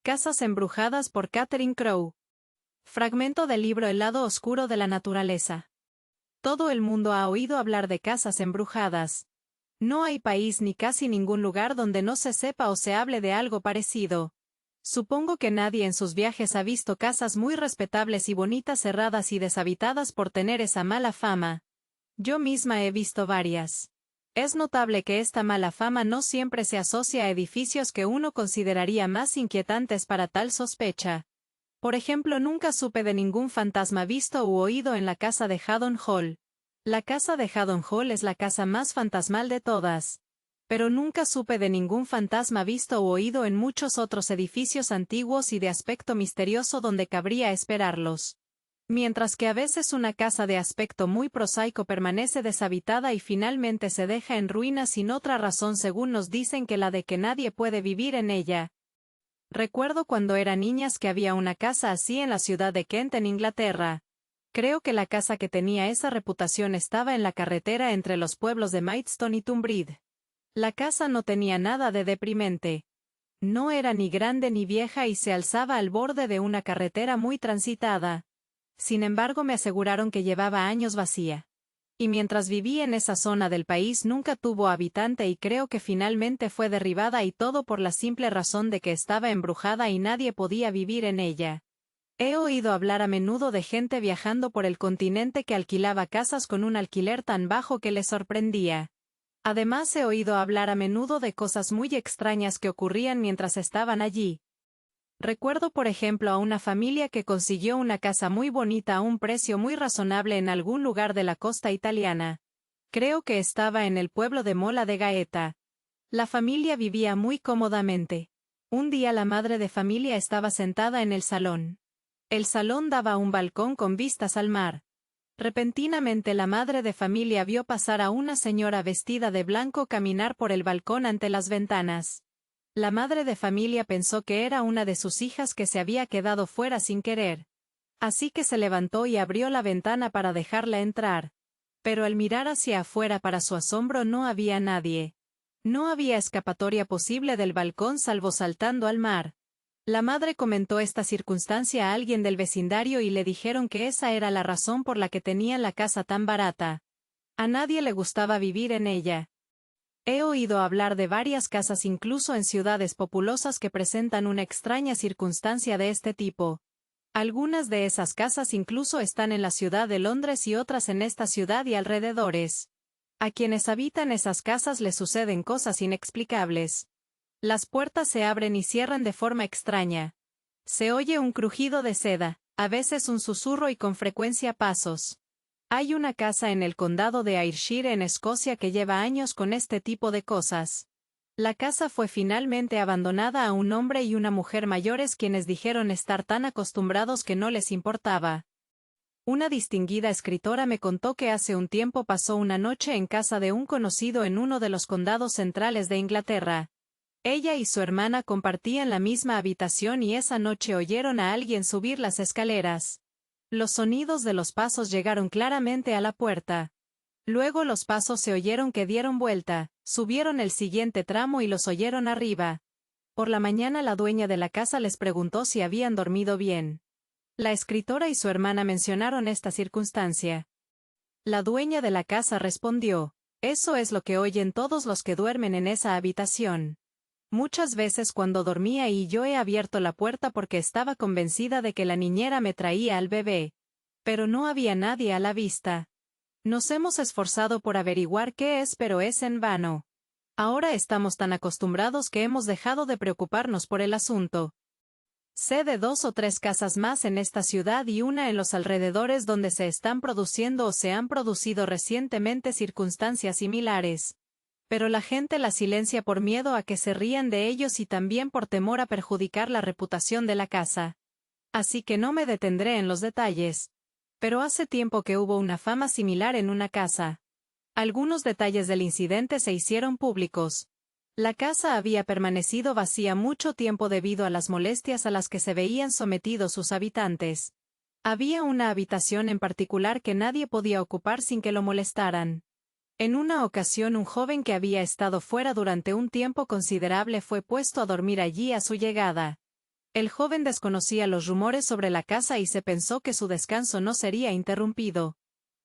Casas embrujadas por Catherine Crowe. Fragmento del libro El lado oscuro de la naturaleza. Todo el mundo ha oído hablar de casas embrujadas. No hay país ni casi ningún lugar donde no se sepa o se hable de algo parecido. Supongo que nadie en sus viajes ha visto casas muy respetables y bonitas cerradas y deshabitadas por tener esa mala fama. Yo misma he visto varias. Es notable que esta mala fama no siempre se asocia a edificios que uno consideraría más inquietantes para tal sospecha. Por ejemplo, nunca supe de ningún fantasma visto u oído en la casa de Haddon Hall. La casa de Haddon Hall es la casa más fantasmal de todas. Pero nunca supe de ningún fantasma visto u oído en muchos otros edificios antiguos y de aspecto misterioso donde cabría esperarlos. Mientras que a veces una casa de aspecto muy prosaico permanece deshabitada y finalmente se deja en ruinas sin otra razón según nos dicen que la de que nadie puede vivir en ella. Recuerdo cuando era niñas que había una casa así en la ciudad de Kent en Inglaterra. Creo que la casa que tenía esa reputación estaba en la carretera entre los pueblos de Maidstone y Tunbridge. La casa no tenía nada de deprimente. No era ni grande ni vieja y se alzaba al borde de una carretera muy transitada. Sin embargo, me aseguraron que llevaba años vacía. Y mientras viví en esa zona del país nunca tuvo habitante y creo que finalmente fue derribada y todo por la simple razón de que estaba embrujada y nadie podía vivir en ella. He oído hablar a menudo de gente viajando por el continente que alquilaba casas con un alquiler tan bajo que les sorprendía. Además he oído hablar a menudo de cosas muy extrañas que ocurrían mientras estaban allí. Recuerdo por ejemplo a una familia que consiguió una casa muy bonita a un precio muy razonable en algún lugar de la costa italiana. Creo que estaba en el pueblo de Mola de Gaeta. La familia vivía muy cómodamente. Un día la madre de familia estaba sentada en el salón. El salón daba a un balcón con vistas al mar. Repentinamente la madre de familia vio pasar a una señora vestida de blanco caminar por el balcón ante las ventanas. La madre de familia pensó que era una de sus hijas que se había quedado fuera sin querer. Así que se levantó y abrió la ventana para dejarla entrar. Pero al mirar hacia afuera para su asombro no había nadie. No había escapatoria posible del balcón salvo saltando al mar. La madre comentó esta circunstancia a alguien del vecindario y le dijeron que esa era la razón por la que tenían la casa tan barata. A nadie le gustaba vivir en ella. He oído hablar de varias casas incluso en ciudades populosas que presentan una extraña circunstancia de este tipo. Algunas de esas casas incluso están en la ciudad de Londres y otras en esta ciudad y alrededores. A quienes habitan esas casas les suceden cosas inexplicables. Las puertas se abren y cierran de forma extraña. Se oye un crujido de seda, a veces un susurro y con frecuencia pasos. Hay una casa en el condado de Ayrshire en Escocia que lleva años con este tipo de cosas. La casa fue finalmente abandonada a un hombre y una mujer mayores quienes dijeron estar tan acostumbrados que no les importaba. Una distinguida escritora me contó que hace un tiempo pasó una noche en casa de un conocido en uno de los condados centrales de Inglaterra. Ella y su hermana compartían la misma habitación y esa noche oyeron a alguien subir las escaleras. Los sonidos de los pasos llegaron claramente a la puerta. Luego los pasos se oyeron que dieron vuelta, subieron el siguiente tramo y los oyeron arriba. Por la mañana la dueña de la casa les preguntó si habían dormido bien. La escritora y su hermana mencionaron esta circunstancia. La dueña de la casa respondió, «Eso es lo que oyen todos los que duermen en esa habitación. Muchas veces cuando dormía y yo he abierto la puerta porque estaba convencida de que la niñera me traía al bebé. Pero no había nadie a la vista. Nos hemos esforzado por averiguar qué es, pero es en vano. Ahora estamos tan acostumbrados que hemos dejado de preocuparnos por el asunto. Sé de 2 o 3 casas más en esta ciudad y una en los alrededores donde se están produciendo o se han producido recientemente circunstancias similares. Pero la gente la silencia por miedo a que se rían de ellos y también por temor a perjudicar la reputación de la casa. Así que no me detendré en los detalles. Pero hace tiempo que hubo una fama similar en una casa. Algunos detalles del incidente se hicieron públicos. La casa había permanecido vacía mucho tiempo debido a las molestias a las que se veían sometidos sus habitantes. Había una habitación en particular que nadie podía ocupar sin que lo molestaran. En una ocasión un joven que había estado fuera durante un tiempo considerable fue puesto a dormir allí a su llegada. El joven desconocía los rumores sobre la casa y se pensó que su descanso no sería interrumpido.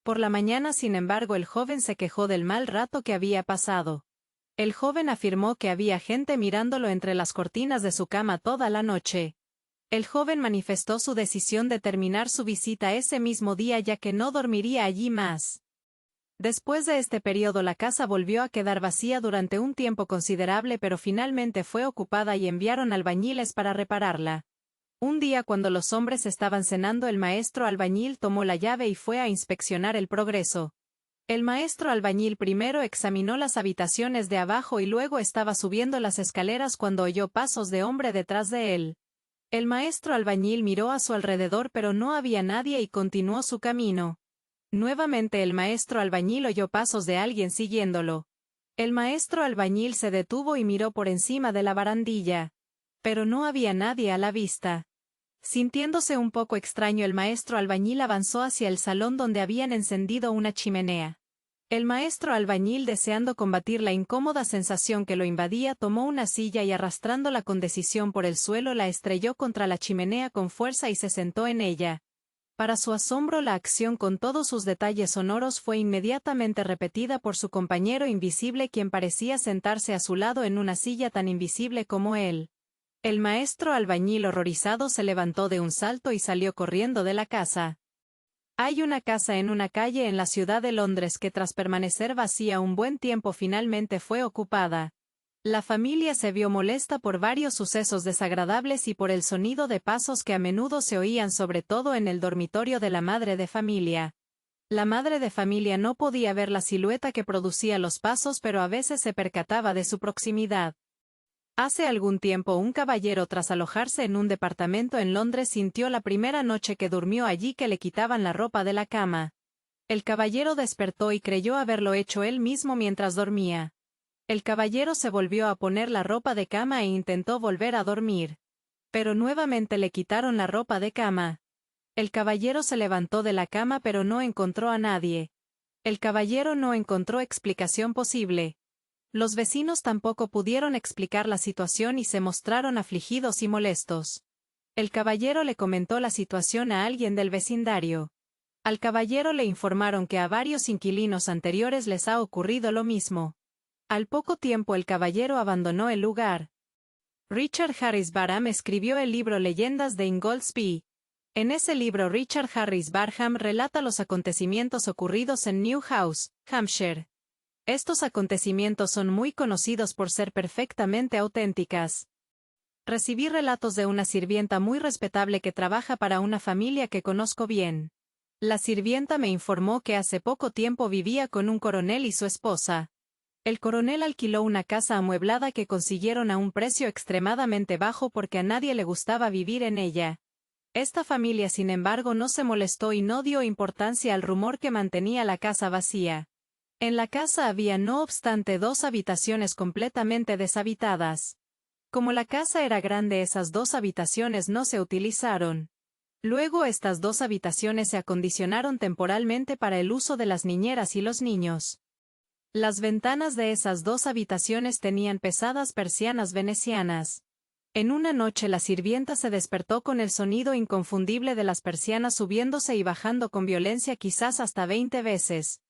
Por la mañana, sin embargo, el joven se quejó del mal rato que había pasado. El joven afirmó que había gente mirándolo entre las cortinas de su cama toda la noche. El joven manifestó su decisión de terminar su visita ese mismo día ya que no dormiría allí más. Después de este periodo la casa volvió a quedar vacía durante un tiempo considerable, pero finalmente fue ocupada y enviaron albañiles para repararla. Un día, cuando los hombres estaban cenando, el maestro albañil tomó la llave y fue a inspeccionar el progreso. El maestro albañil primero examinó las habitaciones de abajo y luego estaba subiendo las escaleras cuando oyó pasos de hombre detrás de él. El maestro albañil miró a su alrededor, pero no había nadie y continuó su camino. Nuevamente el maestro albañil oyó pasos de alguien siguiéndolo. El maestro albañil se detuvo y miró por encima de la barandilla. Pero no había nadie a la vista. Sintiéndose un poco extraño, el maestro albañil avanzó hacia el salón donde habían encendido una chimenea. El maestro albañil, deseando combatir la incómoda sensación que lo invadía, tomó una silla y, arrastrándola con decisión por el suelo, la estrelló contra la chimenea con fuerza y se sentó en ella. Para su asombro, la acción con todos sus detalles sonoros fue inmediatamente repetida por su compañero invisible, quien parecía sentarse a su lado en una silla tan invisible como él. El maestro albañil, horrorizado, se levantó de un salto y salió corriendo de la casa. Hay una casa en una calle en la ciudad de Londres que, tras permanecer vacía un buen tiempo, finalmente fue ocupada. La familia se vio molesta por varios sucesos desagradables y por el sonido de pasos que a menudo se oían, sobre todo en el dormitorio de la madre de familia. La madre de familia no podía ver la silueta que producía los pasos, pero a veces se percataba de su proximidad. Hace algún tiempo, un caballero, tras alojarse en un departamento en Londres, sintió la primera noche que durmió allí que le quitaban la ropa de la cama. El caballero despertó y creyó haberlo hecho él mismo mientras dormía. El caballero se volvió a poner la ropa de cama e intentó volver a dormir. Pero nuevamente le quitaron la ropa de cama. El caballero se levantó de la cama, pero no encontró a nadie. El caballero no encontró explicación posible. Los vecinos tampoco pudieron explicar la situación y se mostraron afligidos y molestos. El caballero le comentó la situación a alguien del vecindario. Al caballero le informaron que a varios inquilinos anteriores les ha ocurrido lo mismo. Al poco tiempo el caballero abandonó el lugar. Richard Harris Barham escribió el libro Leyendas de Ingoldsby. En ese libro, Richard Harris Barham relata los acontecimientos ocurridos en New House, Hampshire. Estos acontecimientos son muy conocidos por ser perfectamente auténticas. Recibí relatos de una sirvienta muy respetable que trabaja para una familia que conozco bien. La sirvienta me informó que hace poco tiempo vivía con un coronel y su esposa. El coronel alquiló una casa amueblada que consiguieron a un precio extremadamente bajo porque a nadie le gustaba vivir en ella. Esta familia, sin embargo, no se molestó y no dio importancia al rumor que mantenía la casa vacía. En la casa había, no obstante, 2 habitaciones completamente deshabitadas. Como la casa era grande, esas 2 habitaciones no se utilizaron. Luego estas 2 habitaciones se acondicionaron temporalmente para el uso de las niñeras y los niños. Las ventanas de esas 2 habitaciones tenían pesadas persianas venecianas. En una noche la sirvienta se despertó con el sonido inconfundible de las persianas subiéndose y bajando con violencia, quizás hasta 20 veces.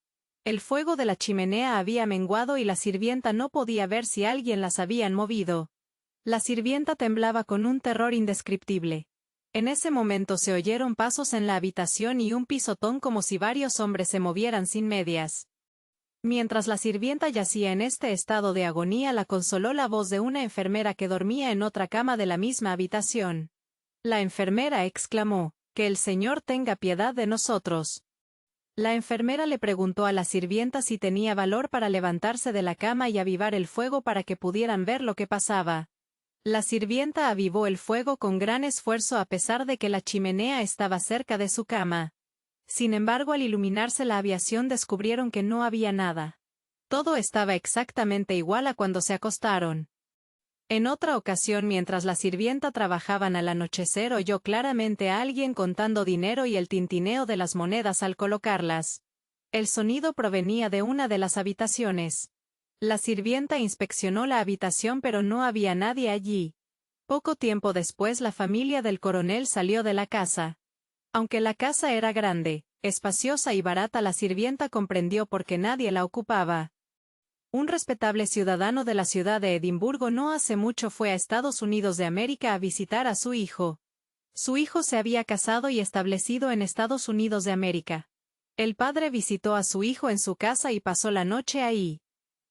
El fuego de la chimenea había menguado y la sirvienta no podía ver si alguien las habían movido. La sirvienta temblaba con un terror indescriptible. En ese momento se oyeron pasos en la habitación y un pisotón, como si varios hombres se movieran sin medias. Mientras la sirvienta yacía en este estado de agonía, la consoló la voz de una enfermera que dormía en otra cama de la misma habitación. La enfermera exclamó: «Que el Señor tenga piedad de nosotros». La enfermera le preguntó a la sirvienta si tenía valor para levantarse de la cama y avivar el fuego para que pudieran ver lo que pasaba. La sirvienta avivó el fuego con gran esfuerzo a pesar de que la chimenea estaba cerca de su cama. Sin embargo, al iluminarse la habitación descubrieron que no había nada. Todo estaba exactamente igual a cuando se acostaron. En otra ocasión, mientras la sirvienta trabajaban al anochecer, oyó claramente a alguien contando dinero y el tintineo de las monedas al colocarlas. El sonido provenía de una de las habitaciones. La sirvienta inspeccionó la habitación, pero no había nadie allí. Poco tiempo después la familia del coronel salió de la casa. Aunque la casa era grande, espaciosa y barata, la sirvienta comprendió por qué nadie la ocupaba. Un respetable ciudadano de la ciudad de Edimburgo no hace mucho fue a Estados Unidos de América a visitar a su hijo. Su hijo se había casado y establecido en Estados Unidos de América. El padre visitó a su hijo en su casa y pasó la noche ahí.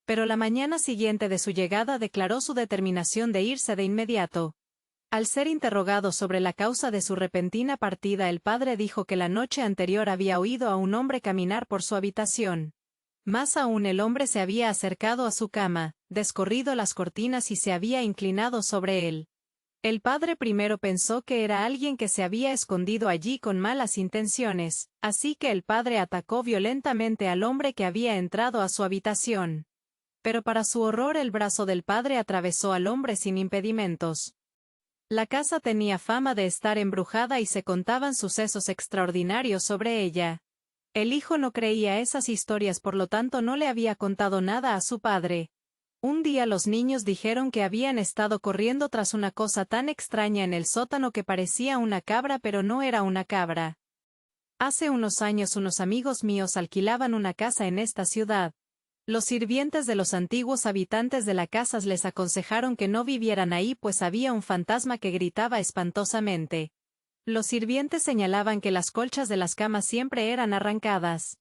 Pero la mañana siguiente de su llegada declaró su determinación de irse de inmediato. Al ser interrogado sobre la causa de su repentina partida, el padre dijo que la noche anterior había oído a un hombre caminar por su habitación. Más aún, el hombre se había acercado a su cama, descorrido las cortinas y se había inclinado sobre él. El padre primero pensó que era alguien que se había escondido allí con malas intenciones, así que el padre atacó violentamente al hombre que había entrado a su habitación. Pero para su horror, el brazo del padre atravesó al hombre sin impedimentos. La casa tenía fama de estar embrujada y se contaban sucesos extraordinarios sobre ella. El hijo no creía esas historias, por lo tanto no le había contado nada a su padre. Un día los niños dijeron que habían estado corriendo tras una cosa tan extraña en el sótano que parecía una cabra, pero no era una cabra. Hace unos años unos amigos míos alquilaban una casa en esta ciudad. Los sirvientes de los antiguos habitantes de la casa les aconsejaron que no vivieran ahí, pues había un fantasma que gritaba espantosamente. Los sirvientes señalaban que las colchas de las camas siempre eran arrancadas.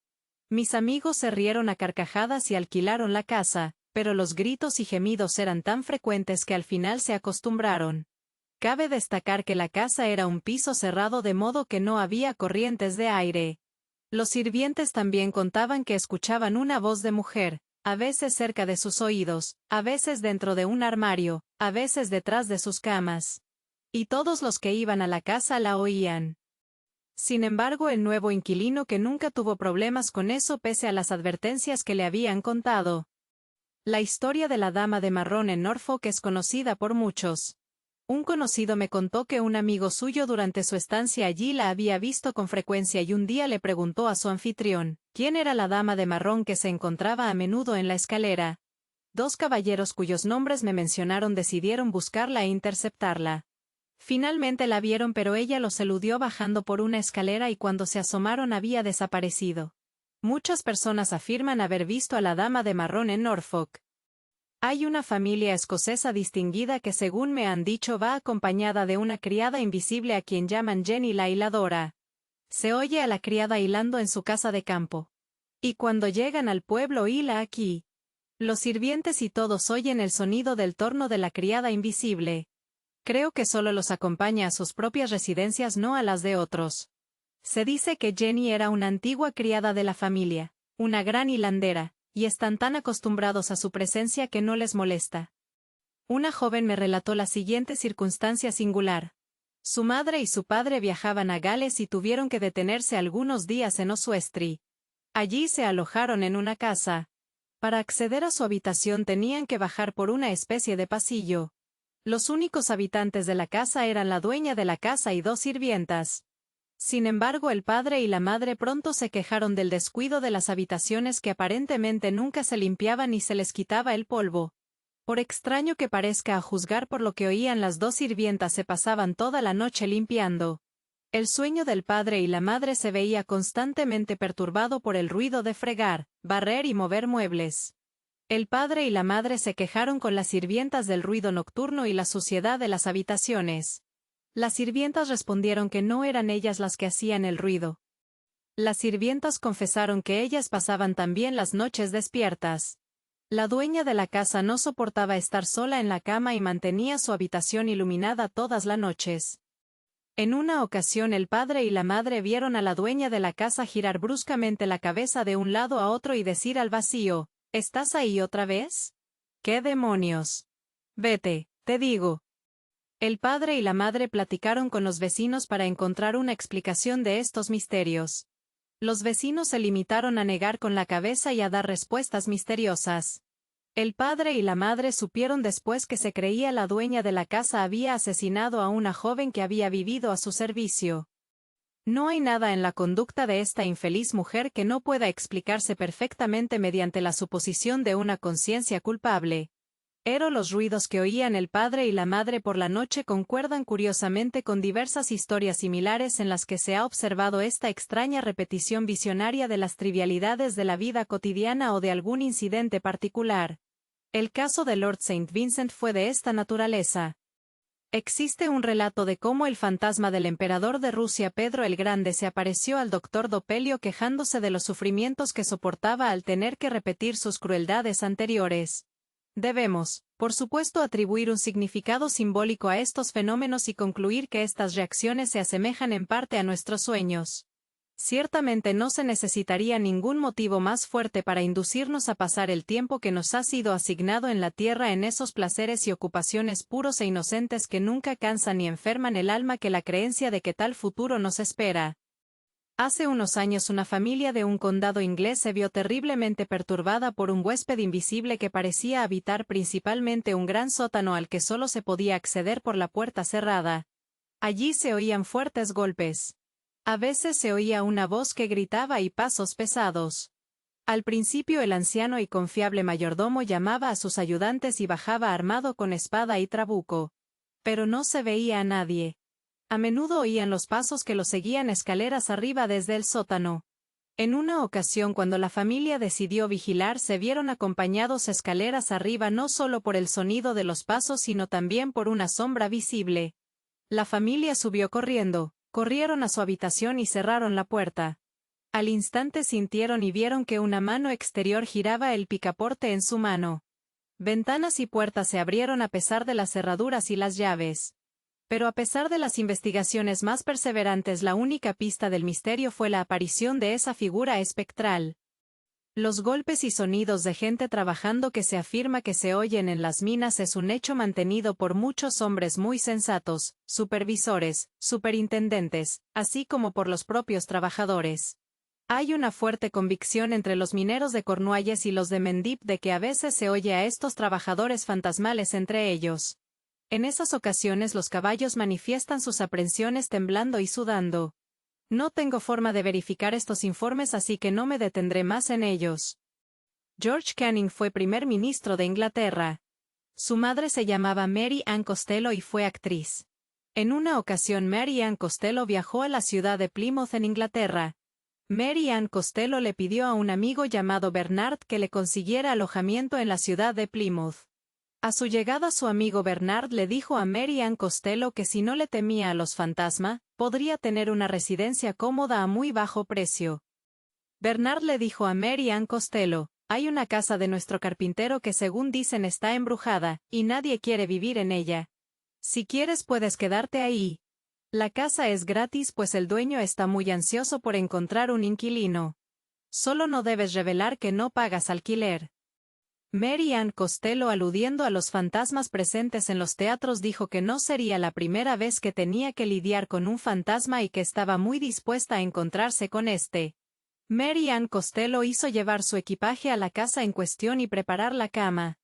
Mis amigos se rieron a carcajadas y alquilaron la casa, pero los gritos y gemidos eran tan frecuentes que al final se acostumbraron. Cabe destacar que la casa era un piso cerrado, de modo que no había corrientes de aire. Los sirvientes también contaban que escuchaban una voz de mujer, a veces cerca de sus oídos, a veces dentro de un armario, a veces detrás de sus camas. Y todos los que iban a la casa la oían. Sin embargo, el nuevo inquilino, que nunca tuvo problemas con eso pese a las advertencias que le habían contado. La historia de la dama de marrón en Norfolk es conocida por muchos. Un conocido me contó que un amigo suyo durante su estancia allí la había visto con frecuencia y un día le preguntó a su anfitrión quién era la dama de marrón que se encontraba a menudo en la escalera. Dos caballeros cuyos nombres me mencionaron decidieron buscarla e interceptarla. Finalmente la vieron, pero ella los eludió bajando por una escalera y cuando se asomaron había desaparecido. Muchas personas afirman haber visto a la dama de marrón en Norfolk. Hay una familia escocesa distinguida que, según me han dicho, va acompañada de una criada invisible a quien llaman Jenny la hiladora. Se oye a la criada hilando en su casa de campo. Y cuando llegan al pueblo, hila aquí. Los sirvientes y todos oyen el sonido del torno de la criada invisible. Creo que solo los acompaña a sus propias residencias, no a las de otros. Se dice que Jenny era una antigua criada de la familia, una gran hilandera, y están tan acostumbrados a su presencia que no les molesta. Una joven me relató la siguiente circunstancia singular. Su madre y su padre viajaban a Gales y tuvieron que detenerse algunos días en Oswestry. Allí se alojaron en una casa. Para acceder a su habitación tenían que bajar por una especie de pasillo. Los únicos habitantes de la casa eran la dueña de la casa y dos sirvientas. Sin embargo, el padre y la madre pronto se quejaron del descuido de las habitaciones, que aparentemente nunca se limpiaban y se les quitaba el polvo. Por extraño que parezca, a juzgar por lo que oían, las dos sirvientas se pasaban toda la noche limpiando. El sueño del padre y la madre se veía constantemente perturbado por el ruido de fregar, barrer y mover muebles. El padre y la madre se quejaron con las sirvientas del ruido nocturno y la suciedad de las habitaciones. Las sirvientas respondieron que no eran ellas las que hacían el ruido. Las sirvientas confesaron que ellas pasaban también las noches despiertas. La dueña de la casa no soportaba estar sola en la cama y mantenía su habitación iluminada todas las noches. En una ocasión el padre y la madre vieron a la dueña de la casa girar bruscamente la cabeza de un lado a otro y decir al vacío: ¿Estás ahí otra vez? ¿Qué demonios? Vete, te digo. El padre y la madre platicaron con los vecinos para encontrar una explicación de estos misterios. Los vecinos se limitaron a negar con la cabeza y a dar respuestas misteriosas. El padre y la madre supieron después que se creía la dueña de la casa había asesinado a una joven que había vivido a su servicio. No hay nada en la conducta de esta infeliz mujer que no pueda explicarse perfectamente mediante la suposición de una conciencia culpable. Los ruidos que oían el padre y la madre por la noche concuerdan curiosamente con diversas historias similares en las que se ha observado esta extraña repetición visionaria de las trivialidades de la vida cotidiana o de algún incidente particular. El caso de Lord St. Vincent fue de esta naturaleza. Existe un relato de cómo el fantasma del emperador de Rusia Pedro el Grande se apareció al doctor Dopelio quejándose de los sufrimientos que soportaba al tener que repetir sus crueldades anteriores. Debemos, por supuesto, atribuir un significado simbólico a estos fenómenos y concluir que estas reacciones se asemejan en parte a nuestros sueños. Ciertamente no se necesitaría ningún motivo más fuerte para inducirnos a pasar el tiempo que nos ha sido asignado en la tierra en esos placeres y ocupaciones puros e inocentes que nunca cansan ni enferman el alma que la creencia de que tal futuro nos espera. Hace unos años una familia de un condado inglés se vio terriblemente perturbada por un huésped invisible que parecía habitar principalmente un gran sótano al que solo se podía acceder por la puerta cerrada. Allí se oían fuertes golpes. A veces se oía una voz que gritaba y pasos pesados. Al principio el anciano y confiable mayordomo llamaba a sus ayudantes y bajaba armado con espada y trabuco. Pero no se veía a nadie. A menudo oían los pasos que lo seguían escaleras arriba desde el sótano. En una ocasión cuando la familia decidió vigilar se vieron acompañados escaleras arriba no solo por el sonido de los pasos sino también por una sombra visible. La familia subió corriendo, corrieron a su habitación y cerraron la puerta. Al instante sintieron y vieron que una mano exterior giraba el picaporte en su mano. Ventanas y puertas se abrieron a pesar de las cerraduras y las llaves. Pero a pesar de las investigaciones más perseverantes, la única pista del misterio fue la aparición de esa figura espectral. Los golpes y sonidos de gente trabajando que se afirma que se oyen en las minas es un hecho mantenido por muchos hombres muy sensatos, supervisores, superintendentes, así como por los propios trabajadores. Hay una fuerte convicción entre los mineros de Cornualles y los de Mendip de que a veces se oye a estos trabajadores fantasmales entre ellos. En esas ocasiones los caballos manifiestan sus aprensiones temblando y sudando. No tengo forma de verificar estos informes así que no me detendré más en ellos. George Canning fue primer ministro de Inglaterra. Su madre se llamaba Mary Ann Costello y fue actriz. En una ocasión Mary Ann Costello viajó a la ciudad de Plymouth en Inglaterra. Mary Ann Costello le pidió a un amigo llamado Bernard que le consiguiera alojamiento en la ciudad de Plymouth. A su llegada su amigo Bernard le dijo a Mary Ann Costello que si no le temía a los fantasmas, podría tener una residencia cómoda a muy bajo precio. Bernard le dijo a Mary Ann Costello, hay una casa de nuestro carpintero que según dicen está embrujada, y nadie quiere vivir en ella. Si quieres puedes quedarte ahí. La casa es gratis pues el dueño está muy ansioso por encontrar un inquilino. Solo no debes revelar que no pagas alquiler. Mary Ann Costello, aludiendo a los fantasmas presentes en los teatros, dijo que no sería la primera vez que tenía que lidiar con un fantasma y que estaba muy dispuesta a encontrarse con este. Mary Ann Costello hizo llevar su equipaje a la casa en cuestión y preparar la cama.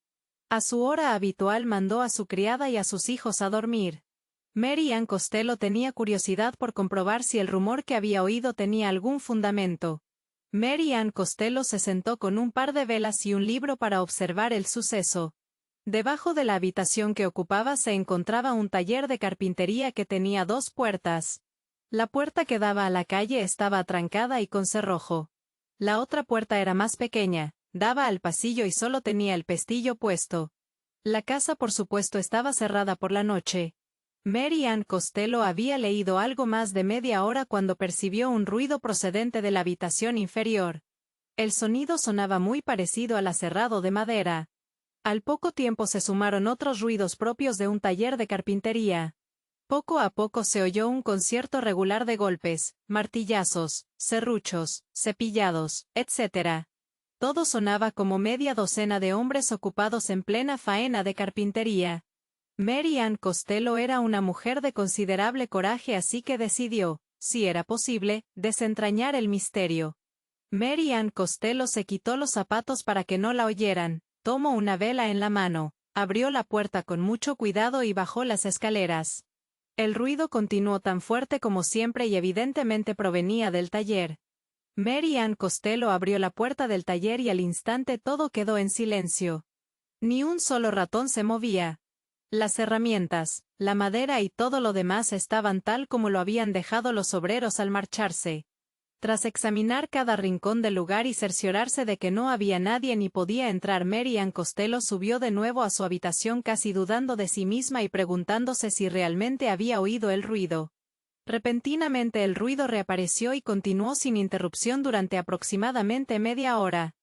A su hora habitual mandó a su criada y a sus hijos a dormir. Mary Ann Costello tenía curiosidad por comprobar si el rumor que había oído tenía algún fundamento. Mary Ann Costello se sentó con un par de velas y un libro para observar el suceso. Debajo de la habitación que ocupaba se encontraba un taller de carpintería que tenía 2 puertas. La puerta que daba a la calle estaba atrancada y con cerrojo. La otra puerta era más pequeña, daba al pasillo y solo tenía el pestillo puesto. La casa por supuesto estaba cerrada por la noche. Mary Ann Costello había leído algo más de media hora cuando percibió un ruido procedente de la habitación inferior. El sonido sonaba muy parecido al aserrado de madera. Al poco tiempo se sumaron otros ruidos propios de un taller de carpintería. Poco a poco se oyó un concierto regular de golpes, martillazos, serruchos, cepillados, etc. Todo sonaba como media docena de hombres ocupados en plena faena de carpintería. Mary Ann Costello era una mujer de considerable coraje, así que decidió, si era posible, desentrañar el misterio. Mary Ann Costello se quitó los zapatos para que no la oyeran, tomó una vela en la mano, abrió la puerta con mucho cuidado y bajó las escaleras. El ruido continuó tan fuerte como siempre y evidentemente provenía del taller. Mary Ann Costello abrió la puerta del taller y al instante todo quedó en silencio. Ni un solo ratón se movía. Las herramientas, la madera y todo lo demás estaban tal como lo habían dejado los obreros al marcharse. Tras examinar cada rincón del lugar y cerciorarse de que no había nadie ni podía entrar, Mary Ann Costello subió de nuevo a su habitación casi dudando de sí misma y preguntándose si realmente había oído el ruido. Repentinamente el ruido reapareció y continuó sin interrupción durante aproximadamente media hora.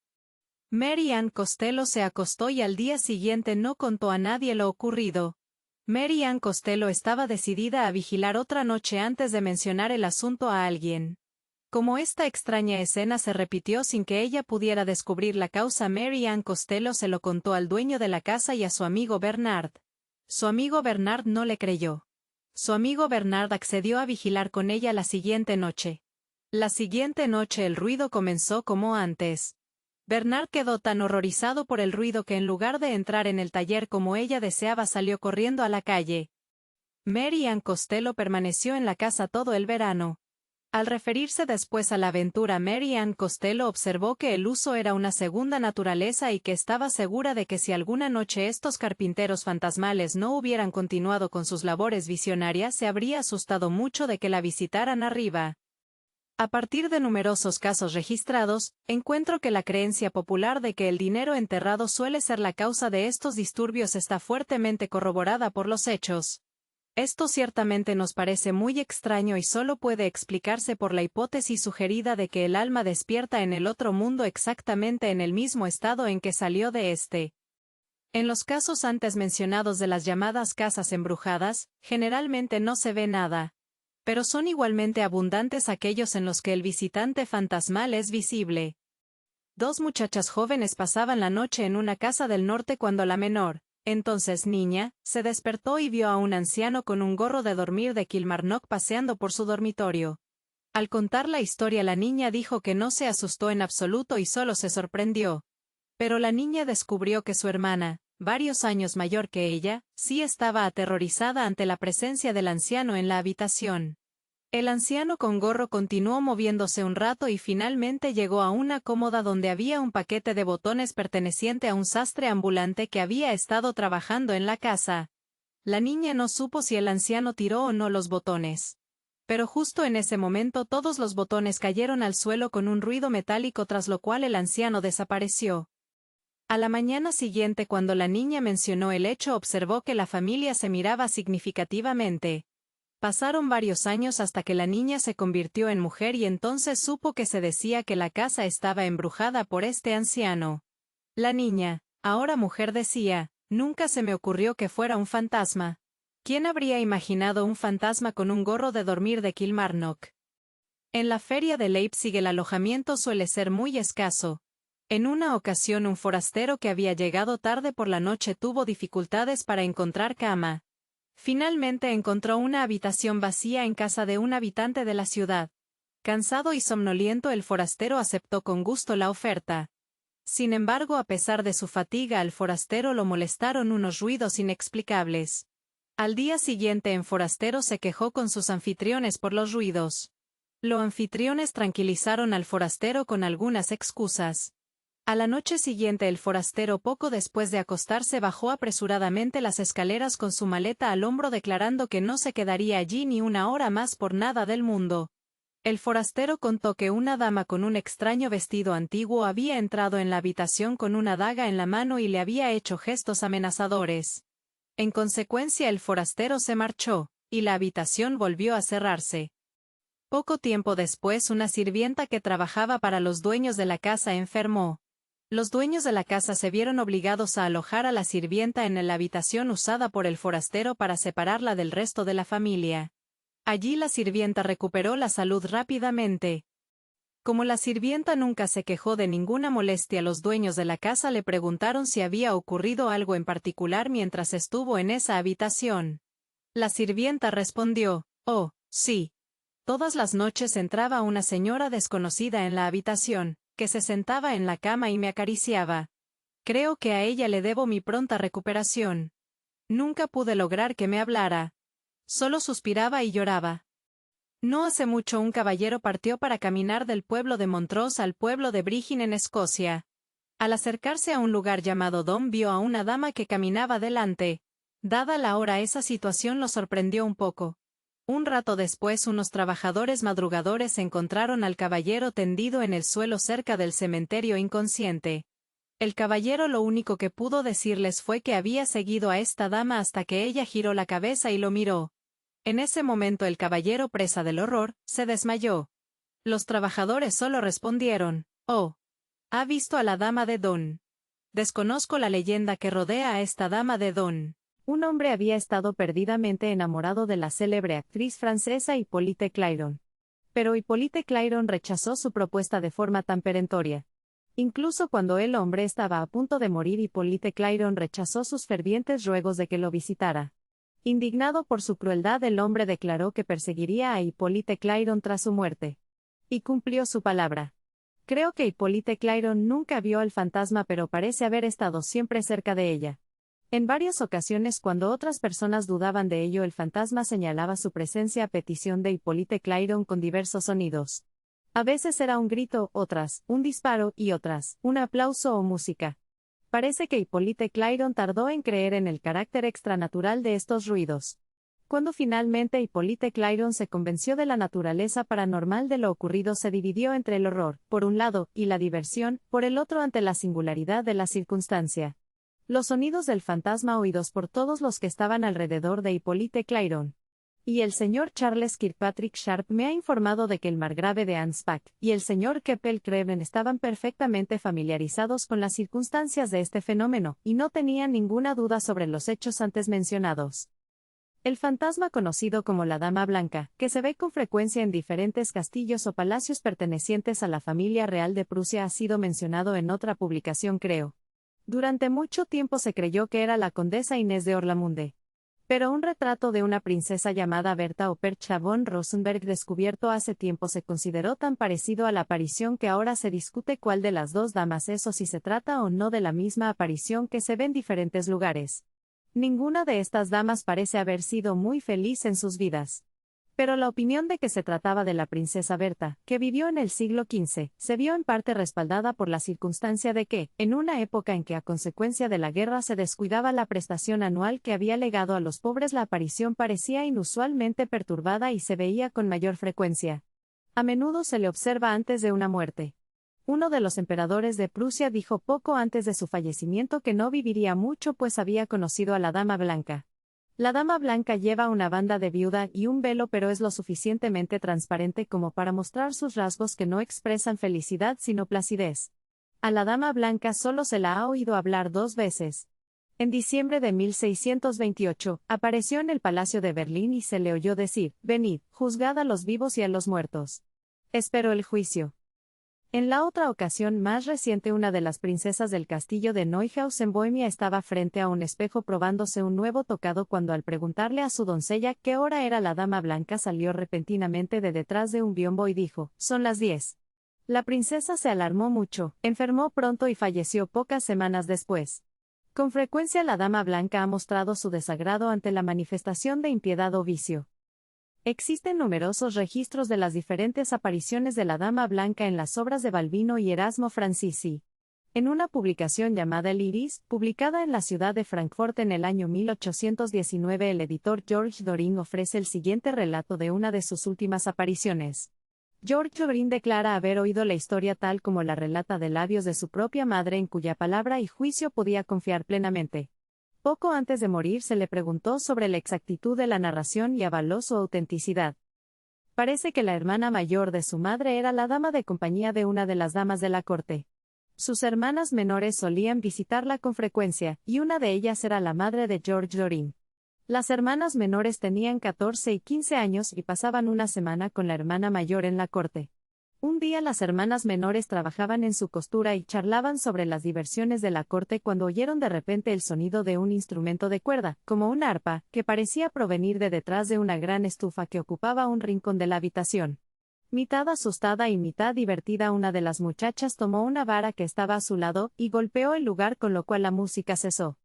Mary Ann Costello se acostó y al día siguiente no contó a nadie lo ocurrido. Mary Ann Costello estaba decidida a vigilar otra noche antes de mencionar el asunto a alguien. Como esta extraña escena se repitió sin que ella pudiera descubrir la causa, Mary Ann Costello se lo contó al dueño de la casa y a su amigo Bernard. Su amigo Bernard no le creyó. Su amigo Bernard accedió a vigilar con ella la siguiente noche. La siguiente noche el ruido comenzó como antes. Bernard quedó tan horrorizado por el ruido que en lugar de entrar en el taller como ella deseaba salió corriendo a la calle. Mary Ann Costello permaneció en la casa todo el verano. Al referirse después a la aventura, Mary Ann Costello observó que el uso era una segunda naturaleza y que estaba segura de que si alguna noche estos carpinteros fantasmales no hubieran continuado con sus labores visionarias, se habría asustado mucho de que la visitaran arriba. A partir de numerosos casos registrados, encuentro que la creencia popular de que el dinero enterrado suele ser la causa de estos disturbios está fuertemente corroborada por los hechos. Esto ciertamente nos parece muy extraño y solo puede explicarse por la hipótesis sugerida de que el alma despierta en el otro mundo exactamente en el mismo estado en que salió de este. En los casos antes mencionados de las llamadas casas embrujadas, generalmente no se ve nada. Pero son igualmente abundantes aquellos en los que el visitante fantasmal es visible. Dos muchachas jóvenes pasaban la noche en una casa del norte cuando la menor, entonces niña, se despertó y vio a un anciano con un gorro de dormir de Kilmarnock paseando por su dormitorio. Al contar la historia, la niña dijo que no se asustó en absoluto y solo se sorprendió. Pero la niña descubrió que su hermana, varios años mayor que ella, sí estaba aterrorizada ante la presencia del anciano en la habitación. El anciano con gorro continuó moviéndose un rato y finalmente llegó a una cómoda donde había un paquete de botones perteneciente a un sastre ambulante que había estado trabajando en la casa. La niña no supo si el anciano tiró o no los botones. Pero justo en ese momento todos los botones cayeron al suelo con un ruido metálico, tras lo cual el anciano desapareció. A la mañana siguiente, cuando la niña mencionó el hecho, observó que la familia se miraba significativamente. Pasaron varios años hasta que la niña se convirtió en mujer y entonces supo que se decía que la casa estaba embrujada por este anciano. La niña, ahora mujer, decía, nunca se me ocurrió que fuera un fantasma. ¿Quién habría imaginado un fantasma con un gorro de dormir de Kilmarnock? En la feria de Leipzig el alojamiento suele ser muy escaso. En una ocasión un forastero que había llegado tarde por la noche tuvo dificultades para encontrar cama. Finalmente encontró una habitación vacía en casa de un habitante de la ciudad. Cansado y somnoliento, el forastero aceptó con gusto la oferta. Sin embargo, a pesar de su fatiga, al forastero lo molestaron unos ruidos inexplicables. Al día siguiente, el forastero se quejó con sus anfitriones por los ruidos. Los anfitriones tranquilizaron al forastero con algunas excusas. A la noche siguiente el forastero, poco después de acostarse, bajó apresuradamente las escaleras con su maleta al hombro, declarando que no se quedaría allí ni una hora más por nada del mundo. El forastero contó que una dama con un extraño vestido antiguo había entrado en la habitación con una daga en la mano y le había hecho gestos amenazadores. En consecuencia el forastero se marchó, y la habitación volvió a cerrarse. Poco tiempo después una sirvienta que trabajaba para los dueños de la casa enfermó. Los dueños de la casa se vieron obligados a alojar a la sirvienta en la habitación usada por el forastero para separarla del resto de la familia. Allí la sirvienta recuperó la salud rápidamente. Como la sirvienta nunca se quejó de ninguna molestia, los dueños de la casa le preguntaron si había ocurrido algo en particular mientras estuvo en esa habitación. La sirvienta respondió, «Oh, sí. Todas las noches entraba una señora desconocida en la habitación, que se sentaba en la cama y me acariciaba. Creo que a ella le debo mi pronta recuperación. Nunca pude lograr que me hablara. Solo suspiraba y lloraba». No hace mucho un caballero partió para caminar del pueblo de Montrose al pueblo de Bridgend en Escocia. Al acercarse a un lugar llamado Dom vio a una dama que caminaba delante. Dada la hora, esa situación lo sorprendió un poco. Un rato después unos trabajadores madrugadores encontraron al caballero tendido en el suelo cerca del cementerio inconsciente. El caballero lo único que pudo decirles fue que había seguido a esta dama hasta que ella giró la cabeza y lo miró. En ese momento el caballero, presa del horror, se desmayó. Los trabajadores solo respondieron, «Oh, ha visto a la dama de Don». Desconozco la leyenda que rodea a esta dama de Don. Un hombre había estado perdidamente enamorado de la célebre actriz francesa Hippolyte Clairon. Pero Hippolyte Clairon rechazó su propuesta de forma tan perentoria. Incluso cuando el hombre estaba a punto de morir, Hippolyte Clairon rechazó sus fervientes ruegos de que lo visitara. Indignado por su crueldad, el hombre declaró que perseguiría a Hippolyte Clairon tras su muerte. Y cumplió su palabra. Creo que Hippolyte Clairon nunca vio al fantasma, pero parece haber estado siempre cerca de ella. En varias ocasiones, cuando otras personas dudaban de ello, el fantasma señalaba su presencia a petición de Hippolyte Clairon con diversos sonidos. A veces era un grito, otras, un disparo, y otras, un aplauso o música. Parece que Hippolyte Clairon tardó en creer en el carácter extranatural de estos ruidos. Cuando finalmente Hippolyte Clairon se convenció de la naturaleza paranormal de lo ocurrido, se dividió entre el horror, por un lado, y la diversión, por el otro, ante la singularidad de la circunstancia. Los sonidos del fantasma oídos por todos los que estaban alrededor de Hippolyte Clairon. Y el señor Charles Kirkpatrick Sharp me ha informado de que el margrave de Anspach y el señor Keppel Craven estaban perfectamente familiarizados con las circunstancias de este fenómeno, y no tenían ninguna duda sobre los hechos antes mencionados. El fantasma conocido como la Dama Blanca, que se ve con frecuencia en diferentes castillos o palacios pertenecientes a la familia real de Prusia, ha sido mencionado en otra publicación, creo. Durante mucho tiempo se creyó que era la condesa Inés de Orlamunde. Pero un retrato de una princesa llamada Berta o Percha von Rosenberg descubierto hace tiempo se consideró tan parecido a la aparición que ahora se discute cuál de las dos damas es, o si se trata o no de la misma aparición que se ve en diferentes lugares. Ninguna de estas damas parece haber sido muy feliz en sus vidas. Pero la opinión de que se trataba de la princesa Berta, que vivió en el siglo XV, se vio en parte respaldada por la circunstancia de que, en una época en que a consecuencia de la guerra se descuidaba la prestación anual que había legado a los pobres, la aparición parecía inusualmente perturbada y se veía con mayor frecuencia. A menudo se le observa antes de una muerte. Uno de los emperadores de Prusia dijo poco antes de su fallecimiento que no viviría mucho, pues había conocido a la Dama Blanca. La Dama Blanca lleva una banda de viuda y un velo, pero es lo suficientemente transparente como para mostrar sus rasgos que no expresan felicidad sino placidez. A la Dama Blanca solo se la ha oído hablar 2 veces. En diciembre de 1628, apareció en el Palacio de Berlín y se le oyó decir: «Venid, juzgad a los vivos y a los muertos. Espero el juicio». En la otra ocasión más reciente, una de las princesas del castillo de Neuhaus en Bohemia estaba frente a un espejo probándose un nuevo tocado cuando, al preguntarle a su doncella qué hora era, la Dama Blanca salió repentinamente de detrás de un biombo y dijo: «Son las 10». La princesa se alarmó mucho, enfermó pronto y falleció pocas semanas después. Con frecuencia la Dama Blanca ha mostrado su desagrado ante la manifestación de impiedad o vicio. Existen numerosos registros de las diferentes apariciones de la Dama Blanca en las obras de Balbino y Erasmo Francisci. En una publicación llamada El Iris, publicada en la ciudad de Frankfurt en el año 1819, el editor George Dorin ofrece el siguiente relato de una de sus últimas apariciones. George Dorin declara haber oído la historia tal como la relata de labios de su propia madre, en cuya palabra y juicio podía confiar plenamente. Poco antes de morir se le preguntó sobre la exactitud de la narración y avaló su autenticidad. Parece que la hermana mayor de su madre era la dama de compañía de una de las damas de la corte. Sus hermanas menores solían visitarla con frecuencia, y una de ellas era la madre de George Dorin. Las hermanas menores tenían 14 y 15 años y pasaban una semana con la hermana mayor en la corte. Un día las hermanas menores trabajaban en su costura y charlaban sobre las diversiones de la corte cuando oyeron de repente el sonido de un instrumento de cuerda, como una arpa, que parecía provenir de detrás de una gran estufa que ocupaba un rincón de la habitación. Mitad asustada y mitad divertida, una de las muchachas tomó una vara que estaba a su lado y golpeó el lugar, con lo cual la música cesó.